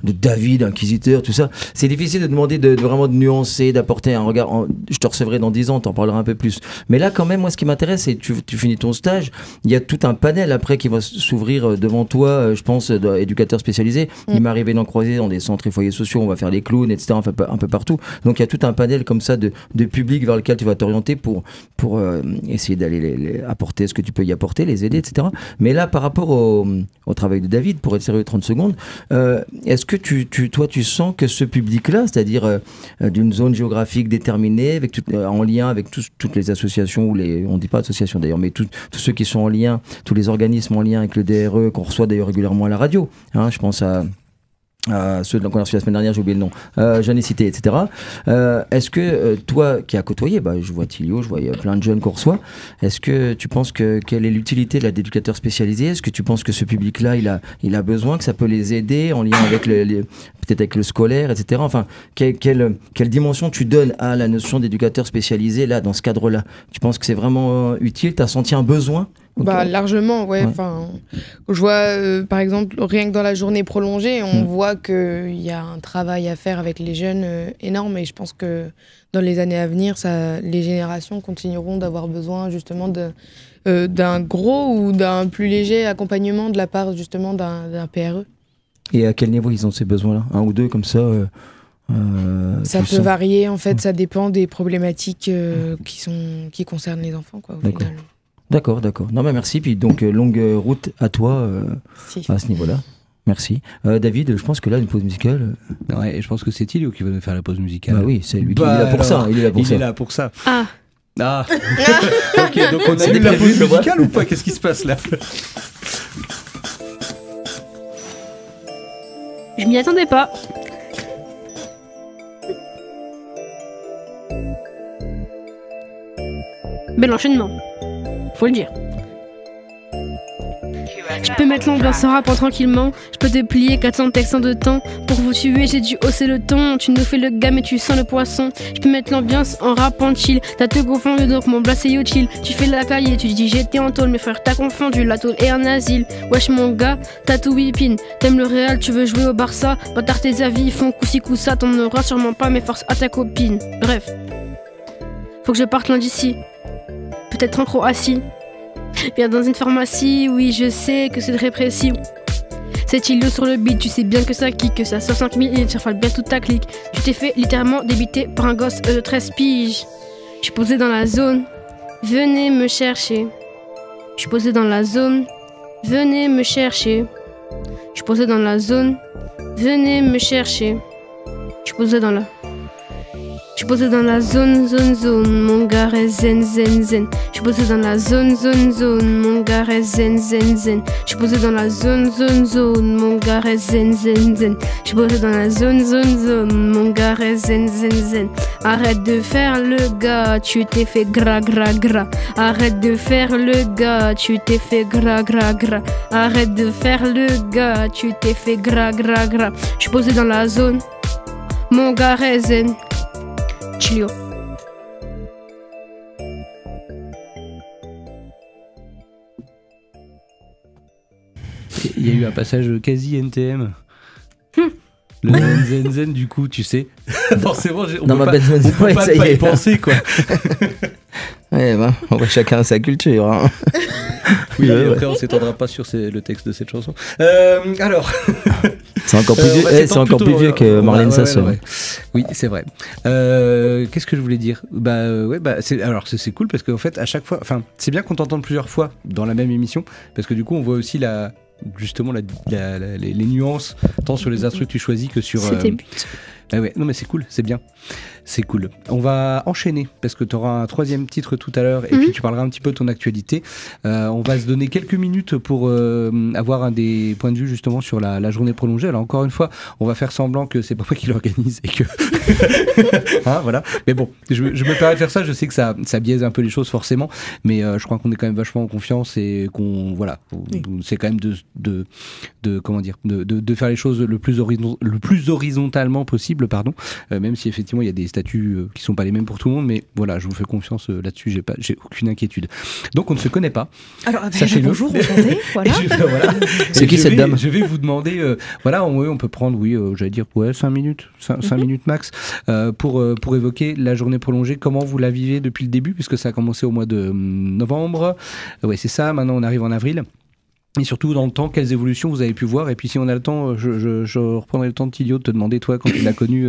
de David, inquisiteur, tout ça. C'est difficile de demander de vraiment de nuancer, d'apporter un regard. Je te recevrai dans 10 ans, t'en parleras un peu plus. Mais là, quand même, moi, ce qui m'intéresse, c'est que tu finis ton stage, il y a tout un panel après qui va s'ouvrir devant toi, je pense, d'éducateurs spécialisés. Il m'est arrivé d'en croiser dans des centres et foyers sociaux, on va faire les clowns, etc., un peu partout. Donc, il y a tout un panel comme ça de public vers lequel tu vas t'orienter pour essayer d'aller apporter ce que tu peux y apporter, les aider, etc. Mais là, par rapport au travail de David, pour être sérieux 30 secondes, est-ce que toi, tu sens que ce public-là, c'est-à-dire d'une zone géographique déterminée, en lien avec toutes les associations, on ne dit pas associations d'ailleurs, mais tous ceux qui sont en lien, tous les organismes en lien avec le DRE, qu'on reçoit d'ailleurs régulièrement à la radio. Je pense à ceux qu'on a reçus la semaine dernière, j'ai oublié le nom, j'en ai cité, etc. Est-ce que toi qui as côtoyé, je vois Tilio, je vois plein de jeunes qu'on reçoit, est-ce que tu penses quelle est l'utilité d'éducateurs spécialisés? Est-ce que tu penses que ce public-là, il a besoin, que ça peut les aider en lien avec peut-être avec le scolaire, etc. Enfin, quelle dimension tu donnes à la notion d'éducateur spécialisé là, dans ce cadre-là? Tu penses que c'est vraiment utile? Tu as senti un besoin? Largement, ouais. Je vois, par exemple, rien que dans la journée prolongée, on voit qu'il y a un travail à faire avec les jeunes énorme, et je pense que dans les années à venir, les générations continueront d'avoir besoin justement d'un gros ou d'un plus léger accompagnement de la part justement d'un PRE. Et à quel niveau ils ont ces besoins-là? Un ou deux comme ça ça peut varier, en fait, ça dépend des problématiques qui concernent les enfants, quoi, au final. D'accord. Non, merci. Puis donc, longue route à toi à ce niveau-là. Merci. David, je pense que là, une pause musicale. Ouais, et je pense que c'est Tilio qui va nous faire la pause musicale. Bah oui, c'est lui qui est là pour ça. Il est là pour ça. Ah. Ok, donc on a eu la pause musicale ou pas? Qu'est-ce qui se passe là? Je m'y attendais pas. Bel enchaînement, faut le dire. Je peux mettre l'ambiance en rappant tranquillement. Je peux te plier 400 textes en 2 temps. Pour vous tuer, j'ai dû hausser le ton. Tu nous fais le gars, mais tu sens le poisson. Je peux mettre l'ambiance en rappant chill. T'as te confondu, donc mon blas c'est yo chill. Tu fais la cahier, tu dis j'étais en tôle. Mes frères, t'as confondu, la tôle et un asile. Wesh, mon gars, t'as tout whippin'. T'aimes le Real, tu veux jouer au Barça. Bâtard, tes avis, ils font coup-ci, coup-ça. T'en auras sûrement pas, mais force à ta copine. Bref, faut que je parte loin d'ici. Peut-être en Croatie. Viens dans une pharmacie, oui je sais que c'est très précis. C'est Chilo sur le beat, tu sais bien que ça kick, que ça 60 000 et ça bien toute ta clique. Tu t'es fait littéralement débiter par un gosse de 13 piges. Je suis posé dans la zone, venez me chercher. Je suis posé dans la zone, venez me chercher. Je suis posé dans la zone, venez me chercher. Je suis posé dans la... Je suis posé dans la zone, mon gars est zen, zen, zen. Je suis posé dans la zone, mon gars est zen, zen, zen. Je suis posé dans la zone, mon gars est zen, zen, zen. Je suis posé dans la zone, mon gars est zen, zen, zen. Arrête de faire le gars, tu t'es fait gras, gras, gras. Arrête de faire le gars, tu t'es fait gras, gras, gras. Arrête de faire le gars, tu t'es fait gras, gras, gras. Je suis posé dans la zone, mon gars est zen. Chilio. Il y a eu un passage quasi NTM. Le zen zen du coup, tu sais. Forcément, on peut pas y penser quoi. Ouais, bah, on voit chacun sa culture. Hein. Oui, après on s'étendra pas sur le texte de cette chanson. Alors, c'est encore plus vieux, c'est encore plus vieux que Marlène Sasso. Ouais. Oui, c'est vrai. Qu'est-ce que je voulais dire ? C'est cool parce qu'en fait à chaque fois, enfin c'est bien qu'on t'entende plusieurs fois dans la même émission parce que du coup on voit aussi justement les nuances tant sur les instrus que tu choisis que sur. C'était but. Ouais, non mais c'est cool, c'est bien. C'est cool. On va enchaîner parce que tu auras un 3e titre tout à l'heure et puis tu parleras un petit peu de ton actualité. On va se donner quelques minutes pour avoir un des points de vue justement sur la journée prolongée. Alors encore une fois, on va faire semblant que c'est pas moi qui l'organise et que... hein, voilà. Mais bon, je me permets de faire ça. Je sais que ça biaise un peu les choses forcément, mais je crois qu'on est quand même vachement en confiance et qu'on... Voilà. C'est quand même de faire les choses le plus horizontalement possible, pardon. Même si effectivement il y a des statuts qui sont pas les mêmes pour tout le monde, mais voilà, je vous fais confiance là-dessus, j'ai aucune inquiétude. Donc on ne se connaît pas. Alors bonjour, enchanté, voilà. C'est qui cette dame ? Je vais vous demander, on peut prendre, j'allais dire 5 minutes, 5 minutes max, pour évoquer la journée prolongée. Comment vous la vivez depuis le début, puisque ça a commencé au mois de novembre. Ouais, c'est ça. Maintenant, on arrive en avril. Et surtout, dans le temps, quelles évolutions vous avez pu voir ? Et puis, si on a le temps, je reprendrai le temps de Tilio de te demander, toi, quand tu l'as connu,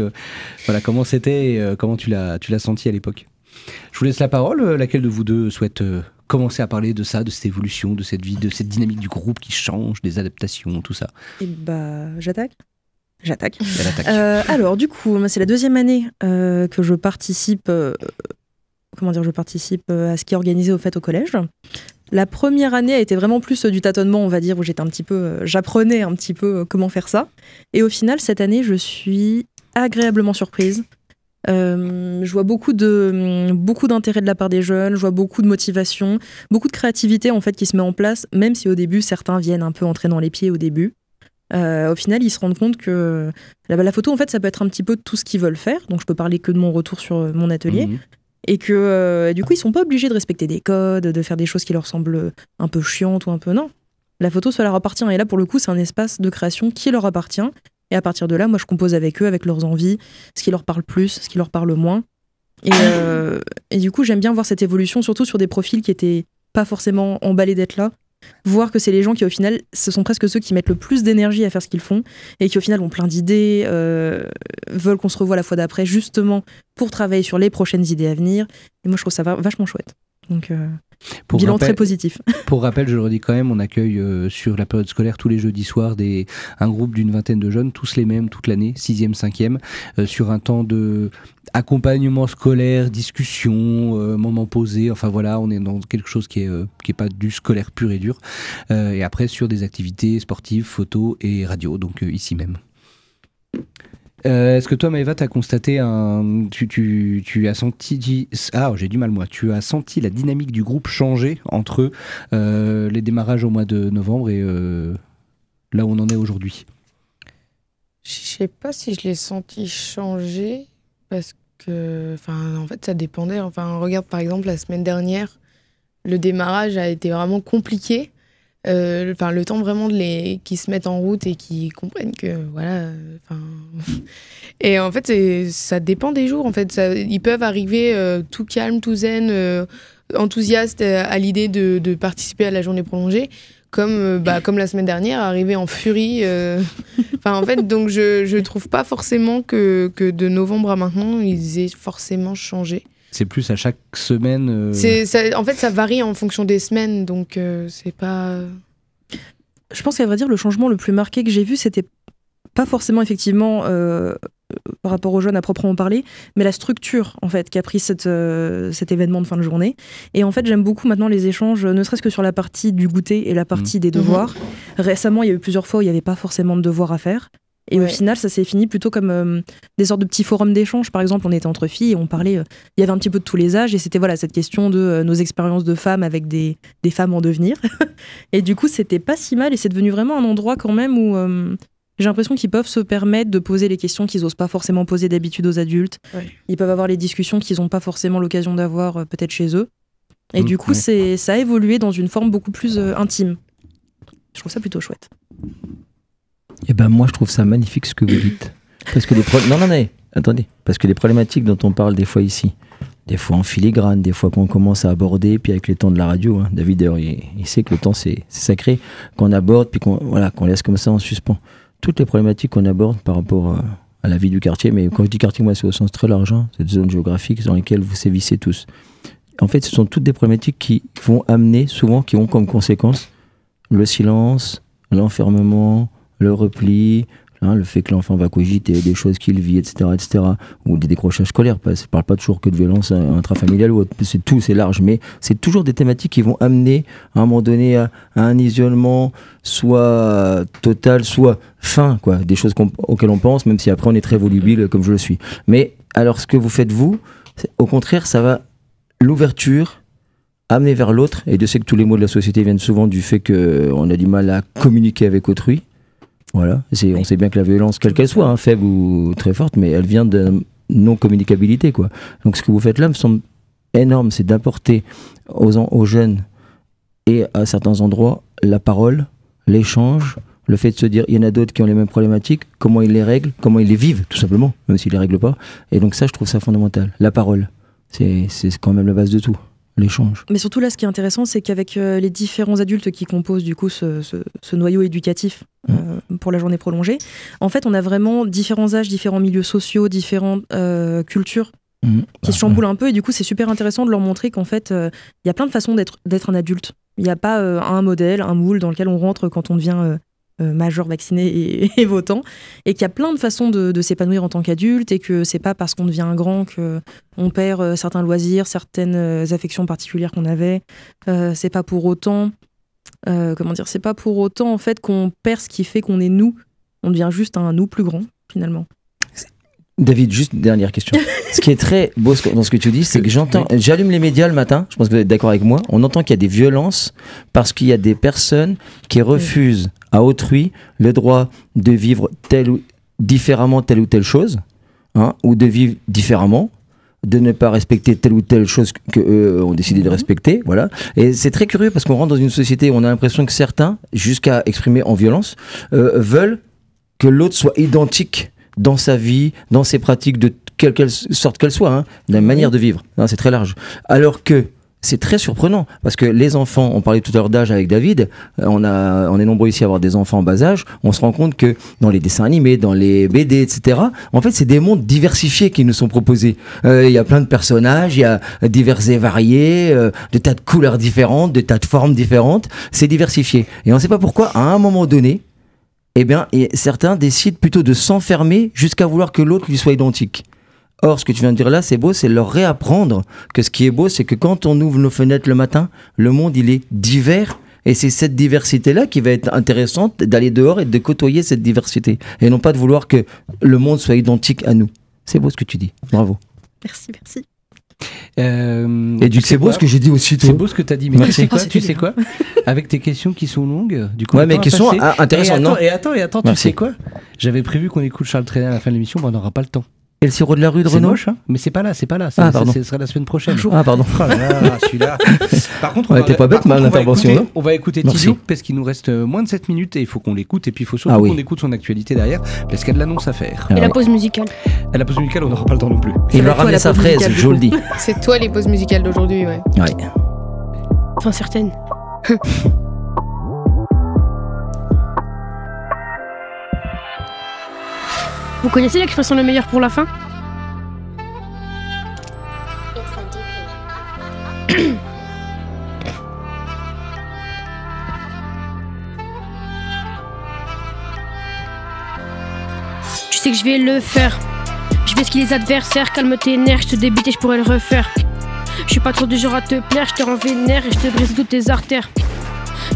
comment c'était et comment tu l'as senti à l'époque. Je vous laisse la parole. Laquelle de vous deux souhaite commencer à parler de ça, de cette évolution, de cette vie, de cette dynamique du groupe qui change, des adaptations, tout ça ? J'attaque. Alors, du coup, c'est la 2e année que je participe... je participe à ce qui est organisé au collège. La première année a été vraiment plus du tâtonnement, on va dire, où j'apprenais un petit peu comment faire ça. Et au final, cette année, je suis agréablement surprise. Je vois beaucoup d'intérêt de la part des jeunes, je vois beaucoup de motivation, beaucoup de créativité en fait qui se met en place, même si au début, certains viennent un peu entrer dans les pieds au début. Au final, ils se rendent compte que la photo, en fait, ça peut être un petit peu de tout ce qu'ils veulent faire. Donc, je peux parler que de mon retour sur mon atelier. Et que du coup, ils sont pas obligés de respecter des codes, de faire des choses qui leur semblent un peu chiantes ou un peu non. La photo, ça leur appartient. Et là, pour le coup, c'est un espace de création qui leur appartient. Et à partir de là, moi, je compose avec eux, avec leurs envies, ce qui leur parle plus, ce qui leur parle moins. Et du coup, j'aime bien voir cette évolution, surtout sur des profils qui étaient pas forcément emballés d'être là. Voir que c'est les gens qui, au final, ce sont presque ceux qui mettent le plus d'énergie à faire ce qu'ils font et qui, au final, ont plein d'idées, veulent qu'on se revoie la fois d'après, justement, pour travailler sur les prochaines idées à venir. Et moi, je trouve ça vachement chouette. Donc, bilan très positif. Pour rappel, je le redis quand même, on accueille sur la période scolaire tous les jeudis soirs un groupe d'une vingtaine de jeunes, tous les mêmes, toute l'année, 6e, 5e, sur un temps de accompagnement scolaire, discussion, moment posé, enfin voilà, on est dans quelque chose qui est pas du scolaire pur et dur. Et après, sur des activités sportives, photos et radio, donc ici même. Est-ce que toi, Maëva, tu as constaté tu as senti... Ah, j'ai du mal, moi. Tu as senti la dynamique du groupe changer entre les démarrages au mois de novembre et là où on en est aujourd'hui? Je sais pas si je l'ai senti changer, parce que, en fait, ça dépendait. Regarde, par exemple, la semaine dernière, le démarrage a été vraiment compliqué. Le temps vraiment qu'ils se mettent en route et qu'ils comprennent que voilà. Et en fait, ça dépend des jours. En fait, ils peuvent arriver tout calme, tout zen, enthousiastes à l'idée de participer à la journée prolongée, comme la semaine dernière, arriver en furie. En fait, donc je trouve pas forcément que de novembre à maintenant, ils aient forcément changé. C'est plus à chaque semaine. En fait, ça varie en fonction des semaines, donc c'est pas. Je pense qu'à vrai dire, le changement le plus marqué que j'ai vu, c'était pas forcément effectivement par rapport aux jeunes à proprement parler, mais la structure en fait qu'a pris cet événement de fin de journée. Et en fait, j'aime beaucoup maintenant les échanges, ne serait-ce que sur la partie du goûter et la partie des devoirs. Récemment, il y a eu plusieurs fois où il n'y avait pas forcément de devoirs à faire. Et au final, ça s'est fini plutôt comme des sortes de petits forums d'échange. Par exemple, on était entre filles et on parlait, il y avait un petit peu de tous les âges, et c'était cette question de nos expériences de femmes avec des femmes en devenir. Et du coup, c'était pas si mal, et c'est devenu vraiment un endroit quand même où j'ai l'impression qu'ils peuvent se permettre de poser les questions qu'ils n'osent pas forcément poser d'habitude aux adultes. Ouais. Ils peuvent avoir les discussions qu'ils n'ont pas forcément l'occasion d'avoir peut-être chez eux. Et du coup, ça a évolué dans une forme beaucoup plus intime. Je trouve ça plutôt chouette. Eh ben moi je trouve ça magnifique ce que vous dites. Parce que attendez. Parce que les problématiques dont on parle des fois ici, des fois en filigrane, des fois qu'on commence à aborder, puis avec les temps de la radio, David d'ailleurs il sait que le temps c'est sacré, qu'on aborde, puis qu'on laisse comme ça en suspens. Toutes les problématiques qu'on aborde par rapport à la vie du quartier, mais quand je dis quartier, moi c'est au sens très large, cette zone géographique dans laquelle vous sévissez tous. En fait, ce sont toutes des problématiques qui vont amener, souvent, qui ont comme conséquence le silence, l'enfermement, le repli, le fait que l'enfant va cogiter des choses qu'il vit, etc., ou des décrochages scolaires. Je ne parle pas toujours que de violence intrafamiliale ou autre, c'est large, mais c'est toujours des thématiques qui vont amener à un moment donné à un isolement, soit total, soit fin, quoi, des choses auxquelles on pense, même si après on est très volubile comme je le suis. Mais alors ce que vous faites vous, au contraire, ça va l'ouverture, amener vers l'autre, et je sais que tous les mots de la société viennent souvent du fait qu'on a du mal à communiquer avec autrui. Voilà, on sait bien que la violence, quelle qu'elle soit, faible ou très forte, mais elle vient de non-communicabilité, quoi. Donc ce que vous faites là me semble énorme, c'est d'apporter aux jeunes et à certains endroits la parole, l'échange, le fait de se dire il y en a d'autres qui ont les mêmes problématiques, comment ils les règlent, comment ils les vivent, tout simplement, même s'ils les règlent pas. Et donc ça, je trouve ça fondamental. La parole, c'est quand même la base de tout. L'échange. Mais surtout là, ce qui est intéressant, c'est qu'avec les différents adultes qui composent du coup ce noyau éducatif pour la journée prolongée, en fait, on a vraiment différents âges, différents milieux sociaux, différentes cultures qui se chamboulent un peu, et du coup, c'est super intéressant de leur montrer qu'en fait, il y a plein de façons d'être un adulte. Il n'y a pas un modèle, un moule dans lequel on rentre quand on devient majeur, vacciné et votant, et qu'il y a plein de façons de s'épanouir en tant qu'adulte, et que c'est pas parce qu'on devient un grand qu'on perd certains loisirs, certaines affections particulières qu'on avait. C'est pas pour autant c'est pas pour autant en fait qu'on perd ce qui fait qu'on est nous. On devient juste un nous plus grand finalement. David, juste une dernière question. Ce qui est très beau dans ce que tu dis, c'est que j'allume les médias le matin, je pense que vous êtes d'accord avec moi, on entend qu'il y a des violences parce qu'il y a des personnes qui refusent à autrui le droit de vivre différemment telle ou telle chose, ou de vivre différemment, de ne pas respecter telle ou telle chose qu'eux ont décidé de respecter, voilà. Et c'est très curieux parce qu'on rentre dans une société où on a l'impression que certains, jusqu'à exprimer en violence, veulent que l'autre soit identique dans sa vie, dans ses pratiques, de quelque sorte qu'elle soit, la manière de vivre. C'est très large. Alors que c'est très surprenant, parce que les enfants, on parlait tout à l'heure d'âge avec David, on est nombreux ici à avoir des enfants en bas âge, on se rend compte que dans les dessins animés, dans les BD, etc., en fait, c'est des mondes diversifiés qui nous sont proposés. Il y a plein de personnages, il y a divers et variés, de tas de couleurs différentes, de tas de formes différentes, c'est diversifié. Et on ne sait pas pourquoi, à un moment donné, certains décident plutôt de s'enfermer jusqu'à vouloir que l'autre lui soit identique. Or, ce que tu viens de dire là, c'est beau, c'est leur réapprendre que ce qui est beau, c'est que quand on ouvre nos fenêtres le matin, le monde, il est divers, Et c'est cette diversité-là qui va être intéressante d'aller dehors et de côtoyer cette diversité. Et non pas de vouloir que le monde soit identique à nous. C'est beau ce que tu dis. Bravo. Merci. Et du c'est beau ce que j'ai dit aussi, toi. C'est beau ce que tu as dit, mais Merci. tu sais quoi Avec tes questions qui sont longues, du coup, Ouais, mais questions intéressantes, non? Et attends, tu Merci. sais quoi J'avais prévu qu'on écoute Charles Trenet à la fin de l'émission, mais on n'aura pas le temps. Et le sirop de la rue de C'est Renaud? moche, hein, mais c'est pas là. Ah, pardon. Ce sera la semaine prochaine. Ah, pardon. Oh là là, celui-là. Par contre, Ouais, t'es pas bête, ma intervention, on va écouter Merci. Tilio parce qu'il nous reste moins de 7 minutes et il faut qu'on l'écoute. Et puis il faut surtout Ah oui. qu'on écoute son actualité derrière parce qu'il y a de l'annonce à faire. Et Ah la ouais. pause musicale. À la pause musicale, on n'aura pas le temps non plus. Il va toi, ramener la sa pause fraise, musicale, je vous le dis. C'est toi les pauses musicales d'aujourd'hui, ouais. Ouais. Enfin, certaines. Vous connaissez l'expression le meilleur pour la fin? Tu sais que je vais le faire. Je vais skier les adversaires, calme tes nerfs, je te débite et je pourrais le refaire. Je suis pas trop du genre à te plaire, je te rends vénère et je te brise toutes tes artères.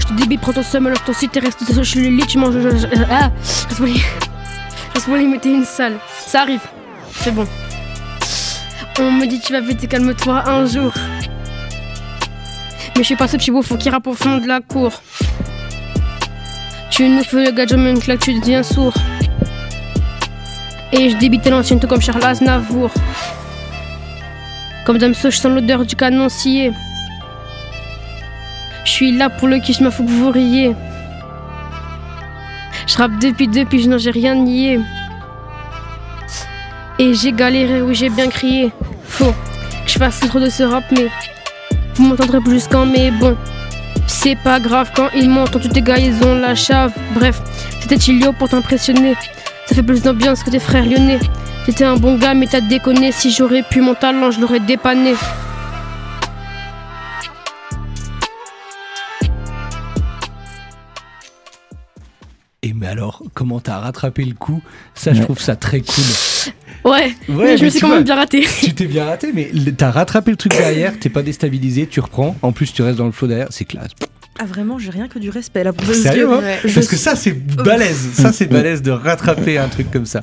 Je te débite, prends ton seum, alors ton site et reste sur le lit, tu manges. Ah, laisse-moi les mettre une salle. Ça arrive, c'est bon. On me dit tu vas vite, calme-toi un jour. Mais je suis pas ce petit beau fou qui rappe au fond de la cour. Tu nous fais le gars, je mets une claque, tu deviens sourd. Et je débite l'ancienne tout comme Charles Aznavour. Comme Damso, je sens l'odeur du canon scié. Je suis là pour le kiff, je m'en fous que vous riez. Je rappe depuis, je n'en j'ai rien nié. Et j'ai galéré, oui j'ai bien crié. Faut que je fasse trop de ce rap, mais vous m'entendrez plus jusqu'en mais bon. C'est pas grave quand ils m'entendent, tous tes gars ils ont la chave. Bref, c'était Tilio pour t'impressionner. Ça fait plus d'ambiance que tes frères lyonnais. T'étais un bon gars mais t'as déconné. Si j'aurais pu mon talent je l'aurais dépanné. Et mais alors, comment t'as rattrapé le coup? Ça, je trouve ça très cool. Ouais, mais je me suis quand même bien raté. Tu t'es bien raté, mais t'as rattrapé le truc derrière, t'es pas déstabilisé, tu reprends. En plus, tu restes dans le flow derrière, c'est classe. Ah vraiment, j'ai rien que du respect là pour Sérieux, hein Ouais. Parce que ça, c'est balèze. Ça, c'est balèze de rattraper un truc comme ça.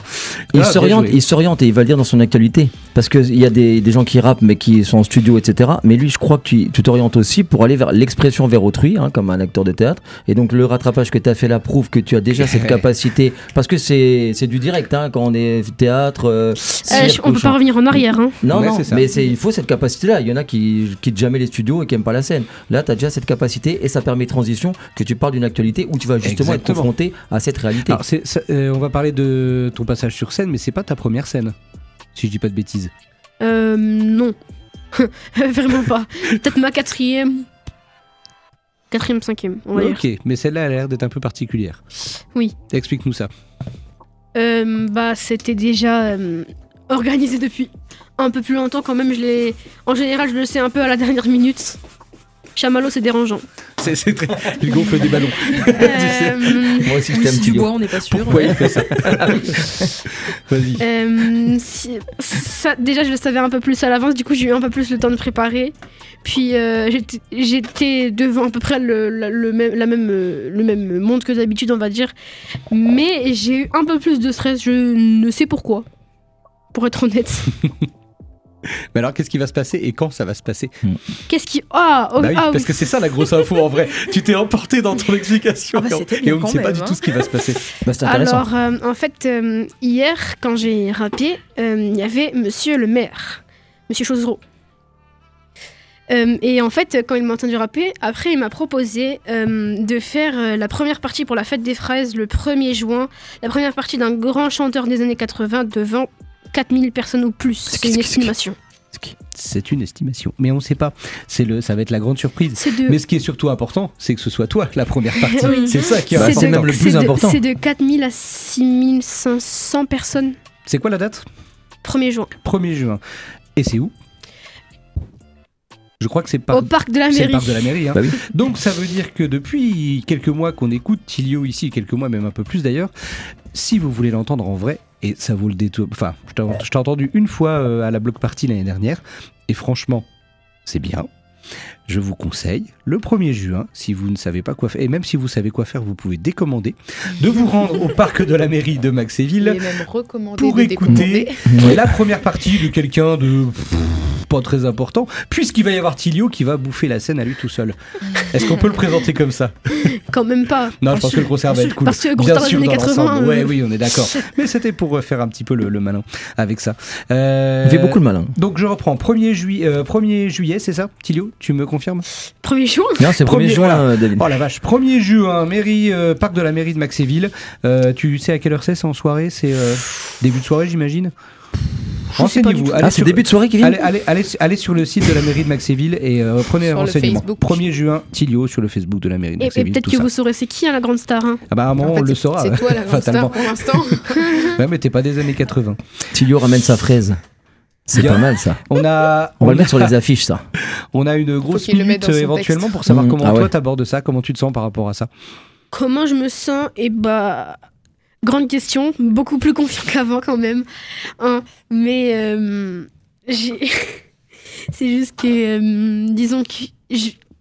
Il Ah, s'oriente, bien joué. et il va le dire dans son actualité. Parce qu'il y a des gens qui rappent mais qui sont en studio, etc. Mais lui, je crois que tu t'orientes aussi pour aller vers l'expression vers autrui, hein, comme un acteur de théâtre. Et donc le rattrapage que tu as fait là prouve que tu as déjà cette capacité. Parce que c'est du direct, hein, quand on est théâtre. Cirque, On peut pas revenir en arrière. Hein. Non, Ouais, non, c'est ça. mais il faut cette capacité-là. Il y en a qui quittent jamais les studios et qui n'aiment pas la scène. Là, tu as déjà cette capacité et ça permet transition que tu parles d'une actualité où tu vas justement être Exactement. confronté à cette réalité. Alors, on va parler de ton passage sur scène, mais c'est pas ta première scène, si je dis pas de bêtises. Non. Vraiment pas. Peut-être ma quatrième, cinquième, on va dire. Ok, mais celle-là a l'air d'être un peu particulière. Oui. Explique-nous ça. Bah, c'était déjà organisé depuis un peu plus longtemps quand même. En général, je le sais un peu à la dernière minute. Chamallow, c'est dérangeant. C'est très. Il gonfle des ballons. Moi aussi, je Ou t'aime, si du Thilo. bois, on n'est pas sûr. Pourquoi il fait ça? Vas-y. Déjà, je le savais un peu plus à l'avance, du coup, j'ai eu un peu plus le temps de préparer. Puis, j'étais devant à peu près le même monde que d'habitude, on va dire. Mais j'ai eu un peu plus de stress, je ne sais pourquoi, pour être honnête. Mais alors, qu'est-ce qui va se passer et quand ça va se passer? Qu'est-ce qui... Bah oui, parce que c'est ça la grosse info en vrai. Tu t'es emporté dans ton explication Ah bah, c'était et bien on ne quand sait pas même, du hein. tout ce qui va se passer. Bah, c'est intéressant. Alors, en fait, hier, quand j'ai rappé, il y avait Monsieur le maire, Monsieur Chosereau. Et en fait, quand il m'a entendu rapper, après, il m'a proposé de faire la première partie pour la fête des fraises le 1er juin, la première partie d'un grand chanteur des années 80 devant 4000 personnes ou plus. C'est une estimation. C'est une estimation, mais on ne sait pas. Ça va être la grande surprise. C'est de... Mais ce qui est surtout important, c'est que ce soit toi la première partie. Oui. C'est ça qui est Bah, important. c'est même le plus important. C'est de 4000 à 6500 personnes, C'est quoi la date? 1er juin, 1er juin. Et c'est où? Je crois que c'est au parc de la C'est mairie. le parc de la mairie. Hein. Bah oui. Donc ça veut dire que depuis quelques mois qu'on écoute Tilio ici, quelques mois même un peu plus d'ailleurs, si vous voulez l'entendre en vrai, et ça vaut le détour. Enfin, je t'ai entendu une fois à la block party l'année dernière, et franchement, c'est bien. Je vous conseille, le 1er juin, si vous ne savez pas quoi faire, et même si vous savez quoi faire, vous pouvez décommander, de vous rendre au parc de la mairie de Maxéville Et même recommander pour de écouter décommander. la première partie de quelqu'un de pas très important, puisqu'il va y avoir Tilio qui va bouffer la scène à lui tout seul. Est-ce qu'on peut le présenter comme ça? Quand même pas. Non, je pense que le concert va être cool. Parce que gros Bien star des sûr, années dans 80. l'ensemble. Ouais, oui, on est d'accord. Mais c'était pour faire un petit peu le malin avec ça. Il fait beaucoup le malin. Donc je reprends. 1er juillet, c'est ça, Tilio? Tu me confirmes? 1er juin. Non, c'est 1er juin, voilà. David. Oh la vache, 1er juin, parc de la mairie de Maxéville. Tu sais à quelle heure c'est en soirée? C'est début de soirée, j'imagine. Renseignez-vous. C'est début de soirée, Kevin. Allez sur le site de la mairie de Maxéville et prenez un Sur le renseignement. Facebook. 1er juin, Tilio sur le Facebook de la mairie de Et Maxéville. peut-être tout que ça. vous saurez c'est qui la grande star. Hein. Ah bah à un moment En fait, on le saura. C'est toi la grande star fatalement. pour l'instant. Ouais, mais t'es pas des années 80. Tilio ramène sa fraise. C'est Bien. pas mal ça. On va le mettre sur les affiches, ça. On a une grosse qu'il le mette minute dans son éventuellement texte. pour savoir comment Ah toi ouais. t'abordes ça, comment tu te sens par rapport à ça. Comment je me sens? Eh bah, grande question, beaucoup plus confiant qu'avant quand même. Hein. Mais c'est juste que, disons que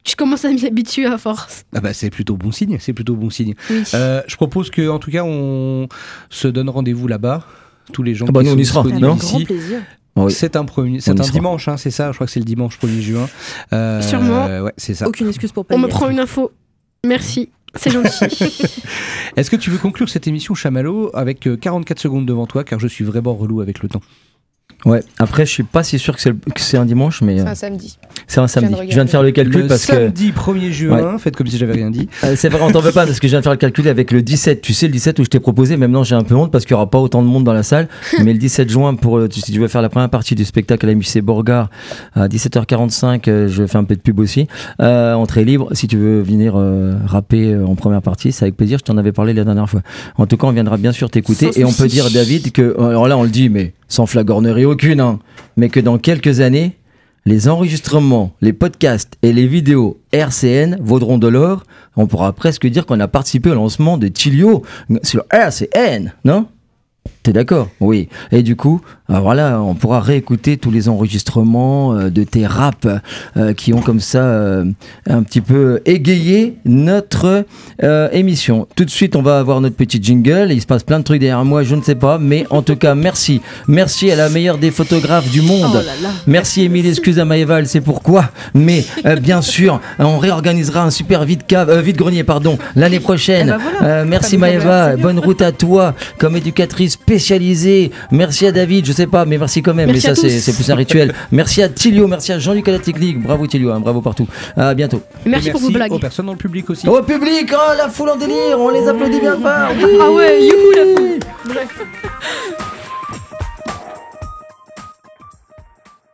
je commence à m'y habituer à force. Ah bah c'est plutôt bon signe, c'est plutôt bon signe. Oui. Je propose que en tout cas on se donne rendez-vous là-bas, tous les gens Ah bah qui nous, sont on y sera, disponibles non Avec grand ici. plaisir. Ah oui. C'est un On y sera. dimanche, hein, c'est ça. Je crois que c'est le dimanche 1er juin. Sûrement. Ouais, c'est ça. Aucune excuse pour pas On y me être. prend une info. Merci, c'est gentil. Est-ce que tu veux conclure cette émission Chamallow avec 44 secondes devant toi, car je suis vraiment relou avec le temps. Ouais, après, je suis pas si sûr que c'est un dimanche, mais C'est un samedi. c'est un samedi. de Je viens de faire le calcul Le parce que. samedi 1er juin, faites comme si j'avais rien dit. C'est vrai, on t'en veut pas parce que je viens de faire le calcul avec le 17. Tu sais, le 17 où je t'ai proposé, même non, j'ai un peu honte parce qu'il n'y aura pas autant de monde dans la salle. Mais le 17 juin, si tu veux faire la première partie du spectacle à la MJC Borgard à 17h45, je fais un peu de pub aussi. Entrée libre. Si tu veux venir rapper en première partie, c'est avec plaisir. Je t'en avais parlé la dernière fois. En tout cas, on viendra bien sûr t'écouter. Sans Et on peut souci. dire, David, que. Alors là, on le dit, mais sans flagornerie aucune, hein, mais que dans quelques années, les enregistrements, les podcasts et les vidéos RCN vaudront de l'or. On pourra presque dire qu'on a participé au lancement de Tilio sur RCN, non ? T'es d'accord? Oui. Et du coup, voilà, on pourra réécouter tous les enregistrements de tes raps qui ont comme ça un petit peu égayé notre émission. Tout de suite, on va avoir notre petit jingle. Il se passe plein de trucs derrière moi, je ne sais pas. Mais en tout cas, merci. Merci à la meilleure des photographes du monde. Oh là là. Merci Émile, excuse à Maëva, elle sait pourquoi. Mais bien sûr, on réorganisera un super vide-grenier l'année prochaine. Eh ben voilà. Merci Pas de problème, Maëva, c'est mieux. bonne route à toi comme éducatrice spécialisée. Merci à David, je sais pas, mais merci quand même. Merci mais à ça, tous. c'est plus un rituel. Merci à Tilio, merci à Jean-Luc à la technique. Bravo Tilio, hein, bravo partout. À bientôt. Merci Et pour vos blagues. aux personnes dans le public aussi. Au public, oh la foule en délire, on les applaudit bien fort. Ah ouais, youhou la foule. Bref.